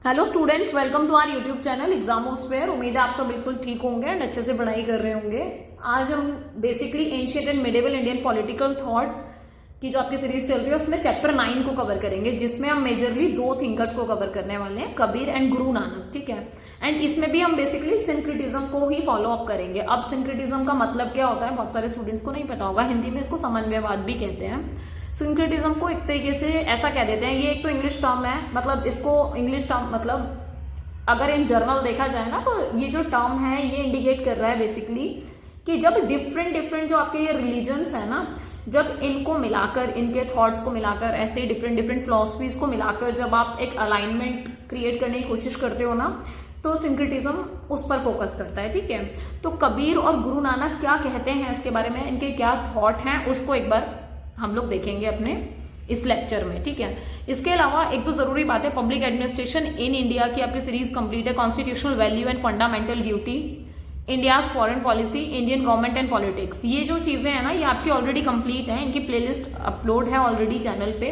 Hello students, welcome to our YouTube channel Examosphere. उम्मीद है आप सब बिल्कुल ठीक होंगे एंड अच्छे से पढ़ाई कर रहे होंगे। आज हम basically ancient and medieval Indian political thought की जो आपकी सीरीज चल रही है उसमें चैप्टर 9 को कवर करेंगे, जिसमें हम मेजरली दो थिंकर्स को कवर करने वाले हैं, कबीर एंड गुरु नानक। ठीक है, एंड इसमें भी हम बेसिकली सिंक्रेटिज्म को ही फॉलो अप करेंगे। अब सिंक्रेटिज्म का मतलब क्या होता है बहुत सारे स्टूडेंट्स को नहीं पता होगा। हिंदी में इसको समन्वयवाद भी कहते हैं। सिंक्रेटिज्म को एक तरीके से ऐसा कह देते हैं, ये एक तो इंग्लिश टर्म है, मतलब इसको इंग्लिश टर्म मतलब अगर इन जर्नल देखा जाए ना तो ये जो टर्म है ये इंडिकेट कर रहा है बेसिकली कि जब डिफरेंट डिफरेंट जो आपके ये रिलीजन्स है ना, जब इनको मिलाकर, इनके थॉट्स को मिलाकर, ऐसे डिफरेंट डिफरेंट फिलॉसफीज को मिलाकर जब आप एक अलाइनमेंट क्रिएट करने की कोशिश करते हो ना, तो सिंक्रेटिज्म उस पर फोकस करता है। ठीक है, तो कबीर और गुरु नानक क्या कहते हैं इसके बारे में, इनके क्या थॉट हैं, उसको एक बार हम लोग देखेंगे अपने इस लेक्चर में। ठीक है, इसके अलावा एक तो जरूरी बात है, पब्लिक एडमिनिस्ट्रेशन इन इंडिया की आपकी सीरीज कंप्लीट है। Constitutional value and fundamental duty, India's foreign policy, Indian government and politics, ये जो चीजें हैं ना ये आपकी ऑलरेडी कंप्लीट है। इनकी प्लेलिस्ट अपलोड है ऑलरेडी चैनल पे।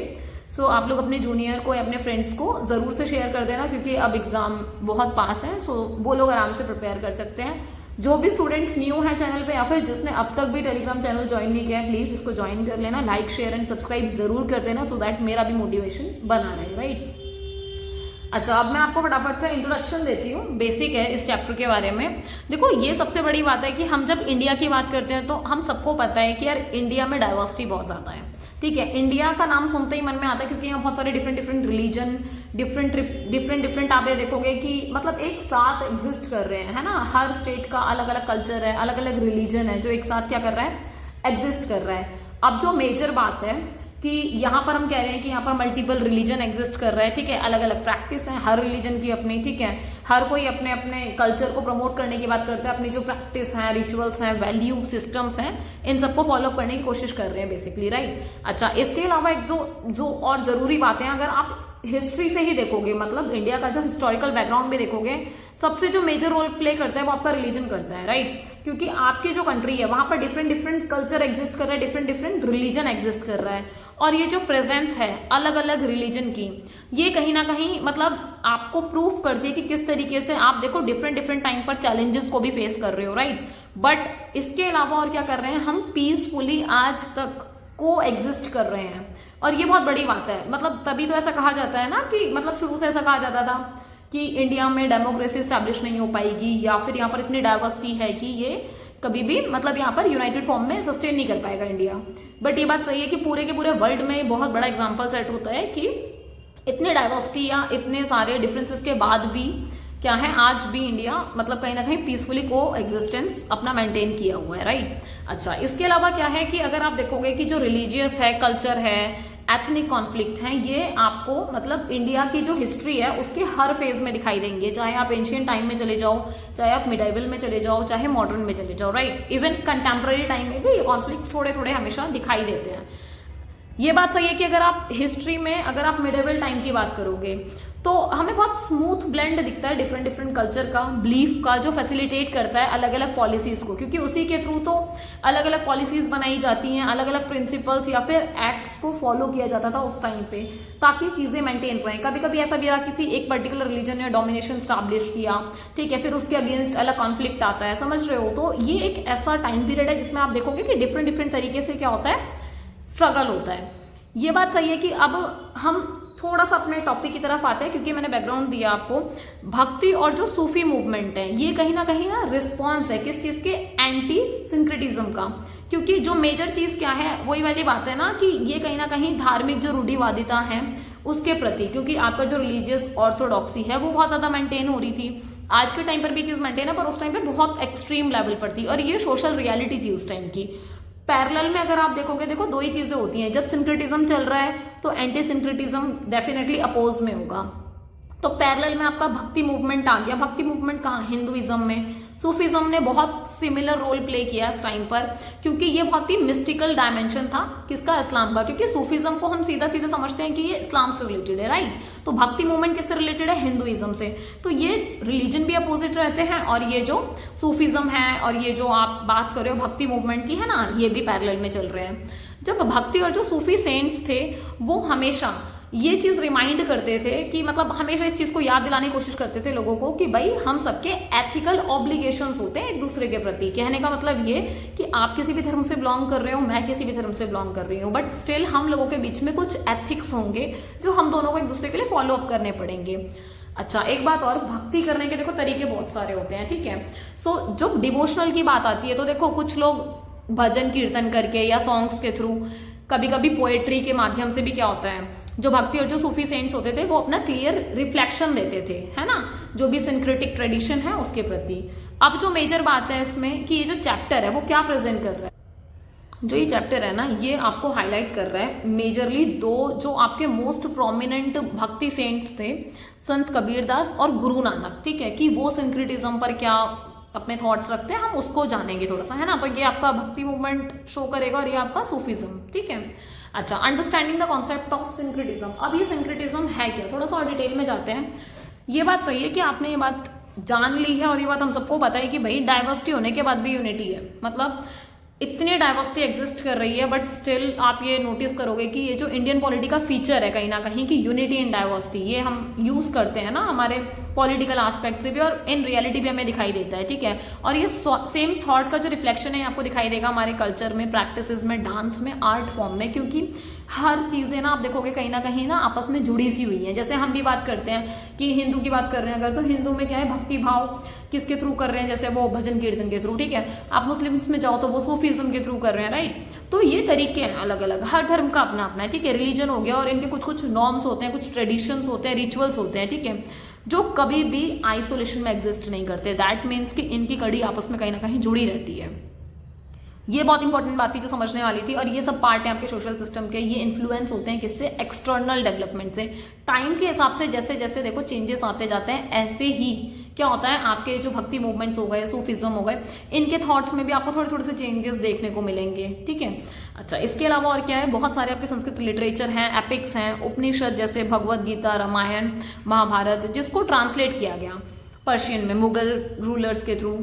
सो आप लोग अपने जूनियर को या अपने फ्रेंड्स को जरूर से शेयर कर देना, क्योंकि अब एग्जाम बहुत पास है। सो वो लोग आराम से प्रिपेयर कर सकते हैं। जो भी स्टूडेंट्स न्यू है चैनल पे या फिर जिसने अब तक भी टेलीग्राम चैनल ज्वाइन नहीं किया है, प्लीज इसको ज्वाइन कर लेना, लाइक शेयर एंड सब्सक्राइब जरूर कर देना, सो दैट मेरा भी मोटिवेशन बना रहे। राइट, अच्छा अब मैं आपको फटाफट से इंट्रोडक्शन देती हूँ, बेसिक है इस चैप्टर के बारे में। देखो ये सबसे बड़ी बात है कि हम जब इंडिया की बात करते हैं तो हम सबको पता है कि यार इंडिया में डाइवर्सिटी बहुत ज्यादा है। ठीक है, इंडिया का नाम सुनते ही मन में आता है क्योंकि यहाँ बहुत सारे डिफरेंट डिफरेंट रिलीजन, डिफरेंट आप ये देखोगे कि मतलब एक साथ एग्जिस्ट कर रहे हैं, है ना। हर स्टेट का अलग अलग कल्चर है, अलग अलग रिलीजन है जो एक साथ क्या कर रहा है, एग्जिस्ट कर रहा है। अब जो मेजर बात है कि यहाँ पर हम कह रहे हैं कि यहाँ पर मल्टीपल रिलीजन एग्जिस्ट कर रहा है। ठीक है, अलग अलग प्रैक्टिस है हर रिलीजन की अपनी। ठीक है, हर कोई अपने अपने कल्चर को प्रमोट करने की बात करता है, अपनी जो प्रैक्टिस है, रिचुअल्स हैं, वैल्यू सिस्टम्स हैं, इन सबको फॉलो करने की कोशिश कर रहे हैं बेसिकली। राइट, अच्छा इसके अलावा एक जो और जरूरी बातें, अगर आप हिस्ट्री से ही देखोगे, मतलब इंडिया का जो हिस्टोरिकल बैकग्राउंड भी देखोगे, सबसे जो मेजर रोल प्ले करता है वो आपका रिलीजन करता है। राइट, क्योंकि आपकी जो कंट्री है वहां पर डिफरेंट डिफरेंट कल्चर एग्जिस्ट कर रहा है, डिफरेंट डिफरेंट रिलीजन एग्जिस्ट कर रहा है, और ये जो प्रेजेंस है अलग अलग रिलीजन की, ये कहीं ना कहीं मतलब आपको प्रूफ करती है कि किस तरीके से आप देखो डिफरेंट डिफरेंट टाइम पर चैलेंजेस को भी फेस कर रहे हो। राइट, बट इसके अलावा और क्या कर रहे हैं, हम पीसफुली आज तक को एग्जिस्ट कर रहे हैं, और ये बहुत बड़ी बात है। मतलब तभी तो ऐसा कहा जाता है ना कि मतलब शुरू से ऐसा कहा जाता था कि इंडिया में डेमोक्रेसी स्टैब्लिश नहीं हो पाएगी, या फिर यहाँ पर इतनी डाइवर्सिटी है कि ये कभी भी मतलब यहाँ पर यूनाइटेड फॉर्म में सस्टेन नहीं कर पाएगा इंडिया। बट ये बात सही है कि पूरे के पूरे वर्ल्ड में बहुत बड़ा एग्जाम्पल सेट होता है कि इतने डाइवर्सिटी या इतने सारे डिफरेंसेस के बाद भी क्या है, आज भी इंडिया मतलब कहीं ना कहीं पीसफुली को एग्जिस्टेंस अपना मेंटेन किया हुआ है। राइट, अच्छा इसके अलावा क्या है कि अगर आप देखोगे कि जो रिलीजियस है, कल्चर है, एथनिक कॉन्फ्लिक्ट हैं, ये आपको मतलब इंडिया की जो हिस्ट्री है उसके हर फेज में दिखाई देंगे। चाहे आप एंशियंट टाइम में चले जाओ, चाहे आप मिडाइवल में चले जाओ, चाहे मॉडर्न में चले जाओ। राइट, इवन कंटेम्प्रेरी टाइम में भी ये कॉन्फ्लिक्ट थोड़े थोड़े हमेशा दिखाई देते हैं। ये बात सही है कि अगर आप हिस्ट्री में, अगर आप मिडिवल टाइम की बात करोगे तो हमें बहुत स्मूथ ब्लेंड दिखता है डिफरेंट डिफरेंट कल्चर का, बिलीफ का, जो फैसिलिटेट करता है अलग अलग पॉलिसीज को, क्योंकि उसी के थ्रू तो अलग अलग पॉलिसीज बनाई जाती हैं, अलग अलग प्रिंसिपल्स या फिर एक्ट्स को फॉलो किया जाता था उस टाइम पे, ताकि चीजें मेंटेन रहें। कभी कभी ऐसा भी रहा किसी एक पर्टिकुलर रिलीजन ने डोमिनेशन स्टैब्लिश किया, ठीक है, फिर उसके अगेंस्ट अलग कॉन्फ्लिक्ट आता है, समझ रहे हो। तो ये एक ऐसा टाइम पीरियड है जिसमें आप देखोगे कि डिफरेंट डिफरेंट तरीके से क्या होता है, स्ट्रगल होता है। ये बात सही है कि अब हम थोड़ा सा अपने टॉपिक की तरफ आते हैं, क्योंकि मैंने बैकग्राउंड दिया आपको। भक्ति और जो सूफी मूवमेंट है ये कहीं ना रिस्पॉन्स है किस चीज के, एंटी सिंक्रेटिज्म का। क्योंकि जो मेजर चीज क्या है, वही वाली बात है ना कि ये कहीं ना कहीं धार्मिक जो रूढ़िवादिता है उसके प्रति, क्योंकि आपका जो रिलीजियस ऑर्थोडॉक्सी है वो बहुत ज्यादा मेंटेन हो रही थी। आज के टाइम पर भी चीज मेंटेन है, पर उस टाइम पे बहुत एक्सट्रीम लेवल पर थी, और ये सोशल रियलिटी थी उस टाइम की। पैरेलल में अगर आप देखोगे, देखो दो ही चीजें होती हैं, जब सिंक्रेटिज्म चल रहा है तो एंटी सिंक्रेटिज्म डेफिनेटली अपोज में होगा। तो पैरेलल में आपका भक्ति मूवमेंट आ गया। भक्ति मूवमेंट कहाँ, हिंदुइज्म में। सूफिज्म ने बहुत सिमिलर रोल प्ले किया इस टाइम पर, क्योंकि ये बहुत ही मिस्टिकल डायमेंशन था किसका, इस्लाम का। क्योंकि सूफिज्म को हम सीधा सीधा समझते हैं कि ये इस्लाम से रिलेटेड है। राइट, तो भक्ति मूवमेंट किससे रिलेटेड है, हिंदुइज्म से। तो ये रिलीजन भी अपोजिट रहते हैं, और ये जो सूफिज्म है और ये जो आप बात कर रहे हो भक्ति मूवमेंट की है ना, ये भी पैरेलल में चल रहे हैं। जब भक्ति और जो सूफी सेंट्स थे वो हमेशा ये चीज रिमाइंड करते थे कि मतलब हमेशा इस चीज को याद दिलाने की कोशिश करते थे लोगों को कि भाई हम सबके एथिकल ऑब्लिगेशंस होते हैं एक दूसरे के प्रति। कहने का मतलब ये कि आप किसी भी धर्म से बिलोंग कर रहे हो, मैं किसी भी धर्म से बिलोंग कर रही हूँ, बट स्टिल हम लोगों के बीच में कुछ एथिक्स होंगे जो हम दोनों को एक दूसरे के लिए फॉलो अप करने पड़ेंगे। अच्छा, एक बात और, भक्ति करने के देखो तरीके बहुत सारे होते हैं, ठीक है। सो जो डिवोशनल की बात आती है तो देखो कुछ लोग भजन कीर्तन करके या सॉन्ग्स के थ्रू, कभी कभी पोएट्री के माध्यम से भी क्या होता है, जो भक्ति और जो सूफी सेंट्स होते थे वो अपना क्लियर रिफ्लेक्शन देते थे, है ना, जो भी सिंक्रेटिक ट्रेडिशन है उसके प्रति। अब जो मेजर बात है इसमें कि ये जो चैप्टर है वो क्या प्रेजेंट कर रहा है, जो ये चैप्टर है ना ये आपको हाईलाइट कर रहा है मेजरली दो जो आपके मोस्ट प्रोमिनेंट भक्ति सेंट्स थे, संत कबीरदास और गुरु नानक, ठीक है, कि वो सिंक्रेटिज्म पर क्या अपने थॉट्स रखते हैं, हम उसको जानेंगे थोड़ा सा, है ना। तो ये आपका भक्ति मूवमेंट शो करेगा और ये आपका सूफिज्म, ठीक है। अच्छा, understanding the concept of syncretism. अब ये सिंक्रेटिज्म है क्या, थोड़ा सा और डिटेल में जाते हैं। ये बात सही है कि आपने ये बात जान ली है और ये बात हम सबको पता है कि भाई डाइवर्सिटी होने के बाद भी यूनिटी है, मतलब इतनी डाइवर्सिटी एग्जिस्ट कर रही है, बट स्टिल आप ये नोटिस करोगे कि ये जो इंडियन पॉलिटी का फीचर है कहीं ना कहीं कि यूनिटी इन डाइवर्सिटी, ये हम यूज करते हैं ना हमारे पॉलिटिकल एस्पेक्ट से भी और इन रियलिटी भी हमें दिखाई देता है, ठीक है। और ये सेम थॉट का जो रिफ्लेक्शन है आपको दिखाई देगा हमारे कल्चर में, प्रैक्टिसेस में, डांस में, आर्ट फॉर्म में, क्योंकि हर चीजें ना आप देखोगे कहीं ना आपस में जुड़ी सी हुई है। जैसे हम भी बात करते हैं कि हिंदू की बात कर रहे हैं अगर, तो हिंदू में क्या है, भक्ति भाव किसके थ्रू कर रहे हैं, जैसे वो भजन कीर्तन के थ्रू, ठीक है। आप मुस्लिम्स में जाओ तो वो सूफीज्म के थ्रू कर रहे हैं, राइट। तो ये तरीके हैं अलग अलग, हर धर्म का अपना अपना है, ठीक है। रिलीजन हो गया और इनके कुछ कुछ नॉर्म्स होते हैं, कुछ ट्रेडिशंस होते हैं, रिचुअल्स होते हैं, ठीक है, जो कभी भी आइसोलेशन में एग्जिस्ट नहीं करते। दैट मीन्स कि इनकी कड़ी आपस में कहीं ना कहीं जुड़ी रहती है। ये बहुत इंपॉर्टेंट बात थी जो समझने वाली थी। और ये सब पार्ट है आपके सोशल सिस्टम के, ये इन्फ्लुएंस होते हैं किससे, एक्सटर्नल डेवलपमेंट से। टाइम के हिसाब से जैसे जैसे देखो चेंजेस आते जाते हैं, ऐसे ही क्या होता है आपके जो भक्ति मूवमेंट्स हो गए, सूफिज्म हो गए, इनके थॉट्स में भी आपको थोड़े थोड़े से चेंजेस देखने को मिलेंगे, ठीक है। अच्छा, इसके अलावा और क्या है, बहुत सारे आपके संस्कृत लिटरेचर हैं, एपिक्स हैं, उपनिषद जैसे भगवद गीता, रामायण, महाभारत, जिसको ट्रांसलेट किया गया पर्शियन में मुगल रूलर्स के थ्रू।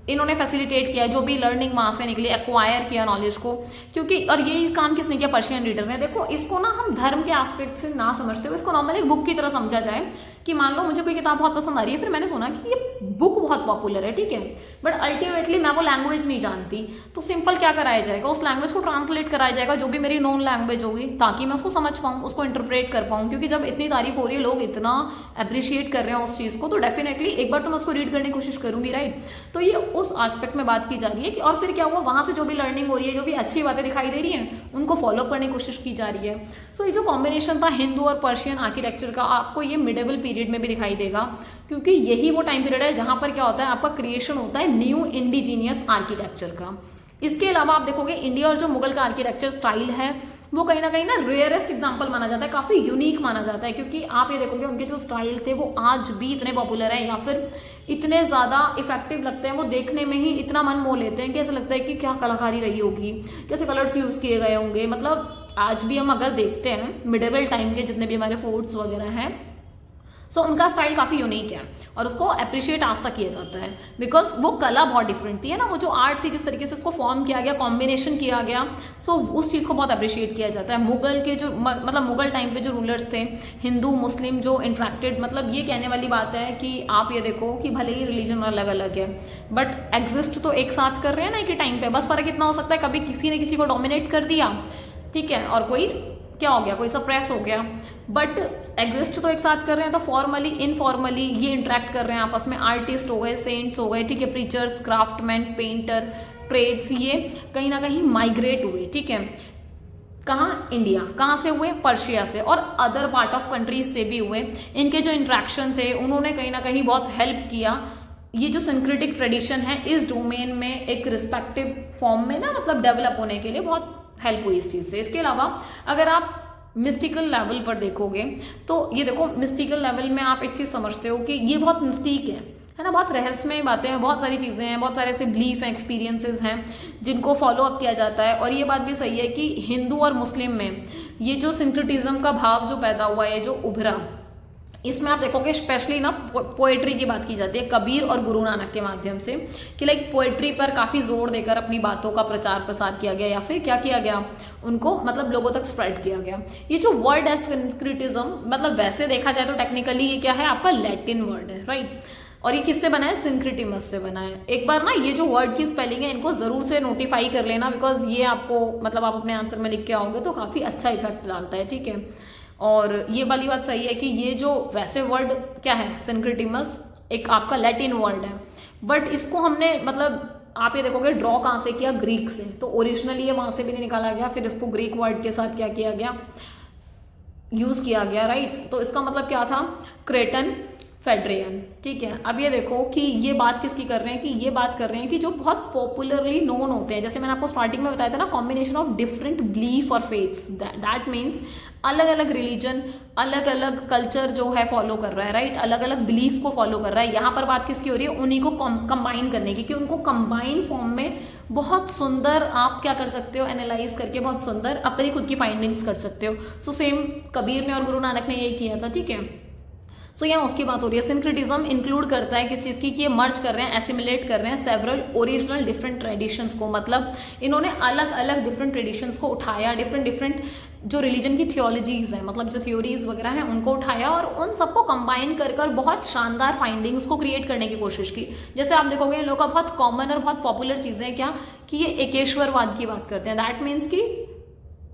इन्होंने फैसिलिटेट किया जो भी लर्निंग वहां से निकली, एक्वायर किया नॉलेज को, क्योंकि और यही काम किसने किया, पर्शियन रीडर ने। देखो इसको ना हम धर्म के एस्पेक्ट से ना समझते हुए इसको नॉर्मली एक बुक की तरह समझा जाए कि मान लो मुझे कोई किताब बहुत पसंद आ रही है, फिर मैंने सुना कि ये बुक बहुत पॉपुलर है, ठीक है, बट अल्टीमेटली मैं वो लैंग्वेज नहीं जानती, तो सिंपल क्या कराया जाएगा, उस लैंग्वेज को ट्रांसलेट कराया जाएगा जो भी मेरी नॉन लैंग्वेज होगी, ताकि मैं उसको समझ पाऊँ, उसको इंटरप्रेट कर पाऊँ। क्योंकि जब इतनी तारीफ हो रही है, लोग इतना अप्रिशिएट कर रहे हैं उस चीज़ को, तो डेफिनेटली एक बार तो मैं उसको रीड करने की कोशिश करूंगी, राइट। तो ये उस एस्पेक्ट में बात की जा रही है कि और फिर क्या हुआ, वहां से जो भी लर्निंग हो रही है, जो भी अच्छी बातें दिखाई दे रही हैं, उनको फॉलो करने की कोशिश की जा रही है। सो ये जो कॉम्बिनेशन था हिंदू और पर्शियन आर्किटेक्चर का, आपको ये मिडेवल पीरियड में भी दिखाई देगा, क्योंकि यही वो टाइम पीरियड है जहां पर क्या होता है, आपका क्रिएशन होता है न्यू इंडिजीनियस आर्किटेक्चर का। इसके अलावा आप देखोगे इंडिया और जो मुगल का आर्किटेक्चर स्टाइल है वो कहीं ना रेयरेस्ट एग्जांपल माना जाता है, काफी यूनिक माना जाता है, क्योंकि आप ये देखोगे उनके जो स्टाइल थे वो आज भी इतने पॉपुलर है या फिर इतने ज्यादा इफेक्टिव लगते हैं, वो देखने में ही इतना मन मोह लेते हैं कि ऐसा लगता है कि क्या कलाकारी रही होगी, कैसे कलर्स यूज किए गए होंगे। मतलब आज भी हम अगर देखते हैं मिडेवल टाइम के जितने भी हमारे फोर्ट्स वगैरह हैं, सो उनका स्टाइल काफी यूनिक है और उसको अप्रिशिएट आज तक किया जाता है, बिकॉज वो कला बहुत डिफरेंट थी, है ना, वो जो आर्ट थी, जिस तरीके से उसको फॉर्म किया गया, कॉम्बिनेशन किया गया, सो उस चीज़ को बहुत अप्रिशिएट किया जाता है। मुगल के जो मतलब मुगल टाइम पे जो रूलर्स थे, हिंदू मुस्लिम जो इंट्रैक्टेड, मतलब ये कहने वाली बात है कि आप ये देखो कि भले ही रिलीजन अलग अलग है बट एग्जिस्ट तो एक साथ कर रहे हैं ना एक ही टाइम पे। बस फर्क इतना हो सकता है कभी किसी ने किसी को डोमिनेट कर दिया, ठीक है, और कोई क्या हो गया, कोई सप्रेस हो गया, बट एग्जिस्ट तो एक साथ कर रहे हैं। तो फॉर्मली इनफॉर्मली ये इंटरेक्ट कर रहे हैं आपस में। आर्टिस्ट हो गए, सेंट्स हो गए, ठीक है, प्रीचर्स, क्राफ्टमैन, पेंटर, ट्रेड्स, ये कहीं ना कहीं माइग्रेट हुए, ठीक है, कहाँ, इंडिया। कहाँ से हुए, पर्शिया से, और अदर पार्ट ऑफ कंट्रीज से भी हुए। इनके जो इंट्रैक्शन थे उन्होंने कहीं ना कहीं बहुत हेल्प किया ये जो सिंक्रेटिक ट्रेडिशन है इस डोमेन में एक रिस्पेक्टिव फॉर्म में ना मतलब डेवलप होने के लिए बहुत हेल्प हुई इस चीज़ से। इसके अलावा अगर आप मिस्टिकल लेवल पर देखोगे तो ये देखो, मिस्टिकल लेवल में आप एक चीज़ समझते हो कि ये बहुत मिस्टिक है ना, बहुत रहस्यमय बातें हैं, बहुत सारी चीज़ें हैं, बहुत सारे ऐसे बिलीफ हैं, एक्सपीरियंसेस हैं जिनको फॉलो अप किया जाता है। और ये बात भी सही है कि हिंदू और मुस्लिम में ये जो सिंक्रेटिज्म का भाव जो पैदा हुआ है, जो उभरा, इसमें आप देखोगे स्पेशली ना पोएट्री की बात की जाती है कबीर और गुरु नानक के माध्यम से, कि लाइक पोएट्री पर काफ़ी जोर देकर अपनी बातों का प्रचार प्रसार किया गया, या फिर क्या किया गया, उनको मतलब लोगों तक स्प्रेड किया गया। ये जो वर्ड है सिंक्रिटिज्म, मतलब वैसे देखा जाए तो टेक्निकली ये क्या है, आपका लैटिन वर्ड है, राइट। और ये किससे बना है, सिंक्रिटिमस से बना है। एक बार ना ये जो वर्ड की स्पेलिंग है इनको जरूर से नोटिफाई कर लेना, बिकॉज ये आपको मतलब आप अपने आंसर में लिख के आओगे तो काफ़ी अच्छा इफेक्ट डालता है, ठीक है। और ये वाली बात सही है कि ये जो वैसे वर्ड क्या है, सिंक्रिटिमस एक आपका लैटिन वर्ड है, बट इसको हमने मतलब आप ये देखोगे ड्रॉ कहाँ से किया, ग्रीक से। तो ओरिजिनली ये वहां से भी नहीं निकाला गया, फिर इसको ग्रीक वर्ड के साथ क्या किया गया, यूज किया गया, राइट। तो इसका मतलब क्या था, क्रेटन फेड्रियन, ठीक है। अब ये देखो कि ये बात किसकी कर रहे हैं, कि ये बात कर रहे हैं कि जो बहुत पॉपुलरली नोन होते हैं, जैसे मैंने आपको स्टार्टिंग में बताया था ना, कॉम्बिनेशन ऑफ डिफरेंट बिलीफ और फेथ्स, दैट मीन्स अलग अलग रिलीजन, अलग अलग कल्चर जो है फॉलो कर रहा है, राइट, अलग अलग बिलीफ को फॉलो कर रहा है। यहाँ पर बात किसकी हो रही है, उन्हीं को कंबाइन करने की, कि उनको कंबाइन फॉर्म में बहुत सुंदर आप क्या कर सकते हो, एनालाइज करके बहुत सुंदर अपनी खुद की फाइंडिंग्स कर सकते हो। सो सेम कबीर ने और गुरु नानक ने यही किया था, ठीक है। सो यहाँ उसकी बात हो रही है। सिंक्रिटिज्म इंक्लूड करता है किस चीज़ की, कि ये मर्ज कर रहे हैं, एसिमिलेट कर रहे हैं सेवरल ओरिजिनल डिफरेंट ट्रेडिशंस को, मतलब इन्होंने अलग अलग डिफरेंट ट्रेडिशंस को उठाया, डिफरेंट जो रिलीजन की थियोलॉजीज हैं, मतलब जो थ्योरीज वगैरह हैं उनको उठाया और उन सबको कंबाइन कर बहुत शानदार फाइंडिंग्स को क्रिएट करने की कोशिश की। जैसे आप देखोगे इन लोगों का बहुत कॉमन और बहुत पॉपुलर चीज़ें क्या, कि ये एकेश्वरवाद की बात करते हैं, दैट मीन्स की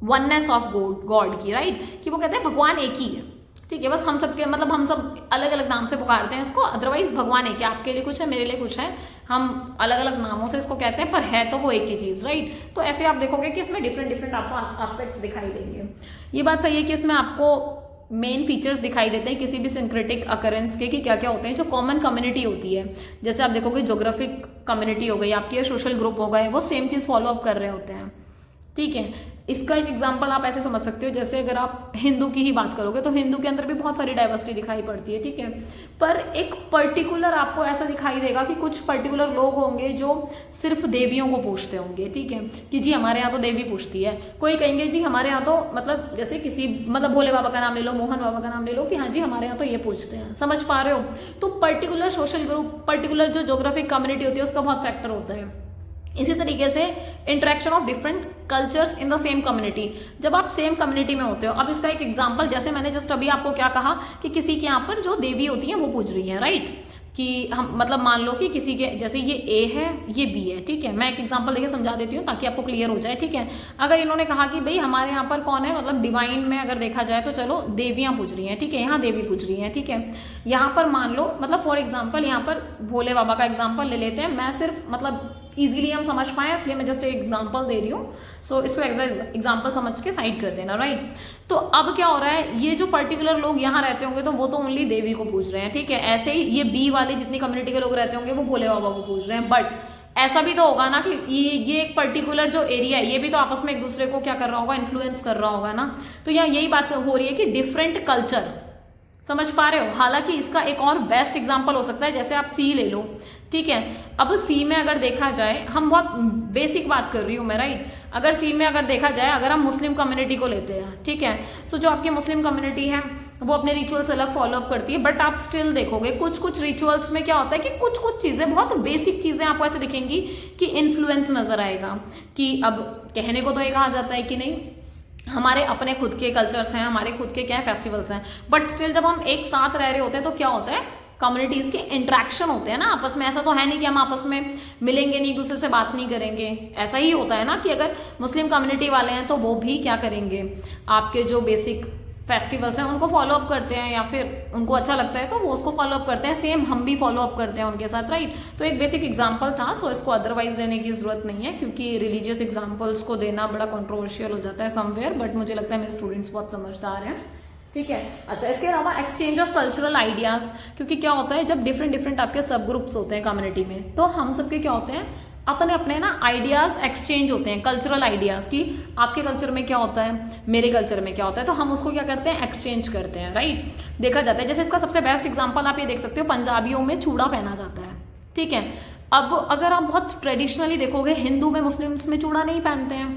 वननेस ऑफ गॉड की, राइट, कि वो कहते हैं भगवान एक ही है, ठीक है। बस हम सबके मतलब हम सब अलग अलग नाम से पुकारते हैं इसको, अदरवाइज भगवान है कि आपके लिए कुछ है, मेरे लिए कुछ है, हम अलग अलग नामों से इसको कहते हैं, पर है तो वो एक ही चीज़, राइट। तो ऐसे आप देखोगे कि इसमें डिफरेंट आपको एस्पेक्ट्स दिखाई देंगे। ये बात सही है कि इसमें आपको मेन फीचर्स दिखाई देते हैं किसी भी सिंक्रेटिक अकरेंस के, कि क्या क्या होते हैं। जो कॉमन कम्युनिटी होती है, जैसे आप देखोगे जोग्राफिक कम्युनिटी हो गई आपकी, सोशल ग्रुप हो गए, वो सेम चीज़ फॉलो अप कर रहे होते हैं, ठीक है। इसका एक एग्जांपल आप ऐसे समझ सकते हो, जैसे अगर आप हिंदू की ही बात करोगे तो हिंदू के अंदर भी बहुत सारी डाइवर्सिटी दिखाई पड़ती है, ठीक है। पर एक पर्टिकुलर आपको ऐसा दिखाई देगा कि कुछ पर्टिकुलर लोग होंगे जो सिर्फ देवियों को पूजते होंगे, ठीक है, कि जी हमारे यहाँ तो देवी पूजती है। कोई कहेंगे जी हमारे यहाँ तो मतलब जैसे किसी मतलब भोले बाबा का नाम ले लो, मोहन बाबा का नाम ले लो, कि हाँ जी हमारे यहाँ तो ये पूजते हैं, समझ पा रहे हो। तो पर्टिकुलर सोशल ग्रुप, पर्टिकुलर जो जोग्राफिक कम्युनिटी होती है उसका बहुत फैक्टर होता है। इसी तरीके से interaction of different cultures in the same community, जब आप सेम कम्युनिटी में होते हो। अब इसका एक एग्जांपल, जैसे मैंने जस्ट अभी आपको क्या कहा कि किसी के यहाँ पर जो देवी होती है वो पूज रही है, राइट, कि हम मतलब मान लो कि किसी के जैसे ये ए है ये बी है, ठीक है। मैं एक एग्जांपल देके समझा देती हूँ ताकि आपको क्लियर हो जाए, ठीक है। अगर इन्होंने कहा कि भाई हमारे यहाँ पर कौन है, मतलब डिवाइन में अगर देखा जाए तो चलो देवियाँ पूज रही हैं, ठीक है, यहाँ देवी पूज रही हैं, ठीक है। यहाँ पर मान लो मतलब फॉर एग्जाम्पल यहाँ पर भोले बाबा का एग्जाम्पल ले लेते हैं, मैं सिर्फ मतलब इजीली हम समझ पाए इसलिए मैं जस्ट एक एग्जांपल दे रही हूँ। सो इसको एग्जांपल समझ के साइड कर देना, राइट। तो अब क्या हो रहा है, ये जो पर्टिकुलर लोग यहाँ रहते होंगे तो वो तो ओनली देवी को पूज रहे हैं, ठीक है। ऐसे ही ये बी वाले जितनी कम्युनिटी के लोग रहते होंगे वो भोले बाबा को पूज रहे हैं, बट ऐसा भी तो होगा ना कि ये एक पर्टिकुलर जो एरिया है ये भी तो आपस में एक दूसरे को क्या कर रहा होगा, इन्फ्लुएंस कर रहा होगा ना। तो यहाँ यही बात हो रही है कि डिफरेंट कल्चर, समझ पा रहे हो। हालांकि इसका एक और बेस्ट एग्जांपल हो सकता है, जैसे आप सी ले लो, ठीक है। अब सी में अगर देखा जाए, हम बहुत बेसिक बात कर रही हूँ मैं, राइट। अगर सी में अगर देखा जाए, अगर हम मुस्लिम कम्युनिटी को लेते हैं, ठीक है, सो जो आपकी मुस्लिम कम्युनिटी है वो अपने रिचुअल्स अलग फॉलो अप करती है, बट आप स्टिल देखोगे कुछ रिचुअल्स में क्या होता है कि कुछ चीज़ें, बहुत बेसिक चीज़ें आपको ऐसे दिखेंगी कि इन्फ्लुएंस नजर आएगा। कि अब कहने को तो ये कहा जाता है कि नहीं, हमारे अपने खुद के कल्चर्स हैं, हमारे खुद के क्या फेस्टिवल्स हैं, बट स्टिल जब हम एक साथ रह रहे होते हैं तो क्या होता है, कम्युनिटीज के इंट्रैक्शन होते हैं ना आपस में। ऐसा तो है नहीं कि हम आपस में मिलेंगे नहीं, एक दूसरे से बात नहीं करेंगे। ऐसा ही होता है ना कि अगर मुस्लिम कम्युनिटी वाले हैं तो वो भी क्या करेंगे, आपके जो बेसिक फेस्टिवल्स हैं उनको फॉलो अप करते हैं, या फिर उनको अच्छा लगता है तो वो उसको फॉलो अप करते हैं। सेम हम भी फॉलो अप करते हैं उनके साथ, राइट। तो एक बेसिक एग्जांपल था, सो इसको अदरवाइज देने की जरूरत नहीं है, क्योंकि रिलीजियस एग्जांपल्स को देना बड़ा कंट्रोवर्शियल हो जाता है समवेयर, बट मुझे लगता है मेरे स्टूडेंट्स बहुत समझदार हैं, ठीक है। अच्छा, इसके अलावा एक्सचेंज ऑफ कल्चरल आइडियाज, क्योंकि क्या होता है जब डिफरेंट आपके सब ग्रुप्स होते हैं कम्युनिटी में, तो हम सबके क्या होते हैं, अपने अपने ना आइडियाज एक्सचेंज होते हैं, कल्चरल आइडियाज की आपके कल्चर में क्या होता है, मेरे कल्चर में क्या होता है, तो हम उसको क्या करते हैं, एक्सचेंज करते हैं, राइट। देखा जाता है, जैसे इसका सबसे बेस्ट एग्जांपल आप ये देख सकते हो, पंजाबियों में चूड़ा पहना जाता है, ठीक है। अब अगर आप बहुत ट्रेडिशनली देखोगे, हिंदू में मुस्लिम्स में चूड़ा नहीं पहनते हैं,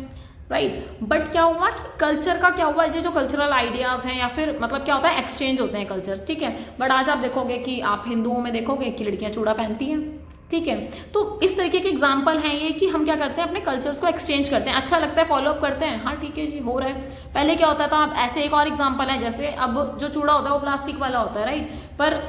राइट। बट क्या हुआ कि कल्चर का क्या हुआ, ये जो कल्चरल आइडियाज़ हैं या फिर मतलब क्या होता है एक्सचेंज होते हैं कल्चर्स, ठीक है। बट आज आप देखोगे कि आप हिंदुओं में देखोगे कि लड़कियां चूड़ा पहनती हैं, ठीक है। तो इस तरीके के एग्जाम्पल हैं ये कि हम क्या करते हैं अपने कल्चर्स को एक्सचेंज करते हैं, अच्छा लगता है फॉलो अप करते हैं, हाँ ठीक है जी हो रहा है। पहले क्या होता था, अब ऐसे एक और एग्जाम्पल है, जैसे अब जो चूड़ा होता है वो प्लास्टिक वाला होता है, राइट। पर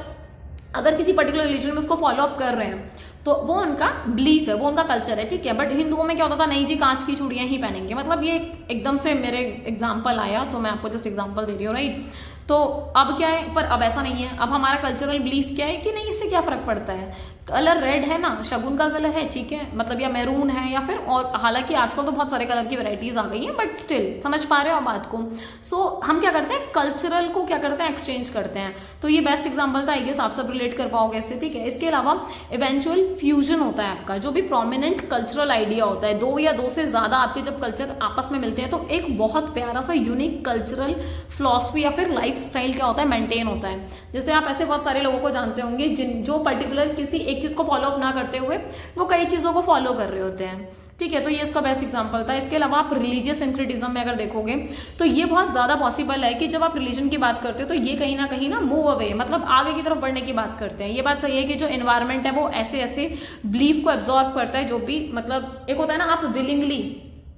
अगर किसी पर्टिकुलर रिलीजन में उसको फॉलो अप कर रहे हैं तो वो उनका बिलीफ है, वो उनका कल्चर है, ठीक है। बट हिंदुओं में क्या होता था, नहीं जी कांच की चूड़ियां ही पहनेंगे, मतलब ये एकदम से मेरे एग्जाम्पल आया तो मैं आपको जस्ट एग्जाम्पल दे रही हूँ, राइट। तो अब क्या है, पर अब ऐसा नहीं है, अब हमारा कल्चरल बिलीफ क्या है कि नहीं इससे क्या फर्क पड़ता है, कलर रेड है ना, शगुन का कलर है, ठीक है, मतलब या मैरून है या फिर और, हालांकि आजकल तो बहुत सारे कलर की वैरायटीज आ गई हैं, बट स्टिल समझ पा रहे हो बात को। सो हम क्या करते हैं, कल्चरल को क्या करते हैं, एक्सचेंज करते हैं। तो ये बेस्ट एग्जाम्पल था, आई गेस आप सब रिलेट कर पाओगे इससे, ठीक है। इसके अलावा इवेंचुअल फ्यूजन होता है आपका, जो भी प्रोमिनेंट कल्चरल आइडिया होता है, दो या दो से ज्यादा आपके जब कल्चर आपस में मिलते हैं तो एक बहुत प्यारा सा यूनिक कल्चरल फिलॉसफी या फिर लाइफ स्टाइल क्या होता है, मेंटेन होता है। जैसे आप ऐसे बहुत सारे लोगों को जानते होंगे जो पर्टिकुलर किसी एक चीज को फॉलो अप ना करते हुए वो कई चीजों को फॉलो कर रहे होते हैं, ठीक है। तो ये इसका बेस्ट एग्जांपल था। इसके अलावा आप रिलीजियस सिंक्रेटिज्म में अगर देखोगे तो ये बहुत ज्यादा पॉसिबल है कि जब आप रिलीजन की बात करते हो तो ये कहीं ना मूव अवे, मतलब आगे की तरफ बढ़ने की बात करते हैं। ये बात सही है कि जो एनवायरमेंट है वो ऐसे ऐसे बिलीफ को एब्जॉर्व करता है, जो भी मतलब एक होता है ना, आप विलिंगली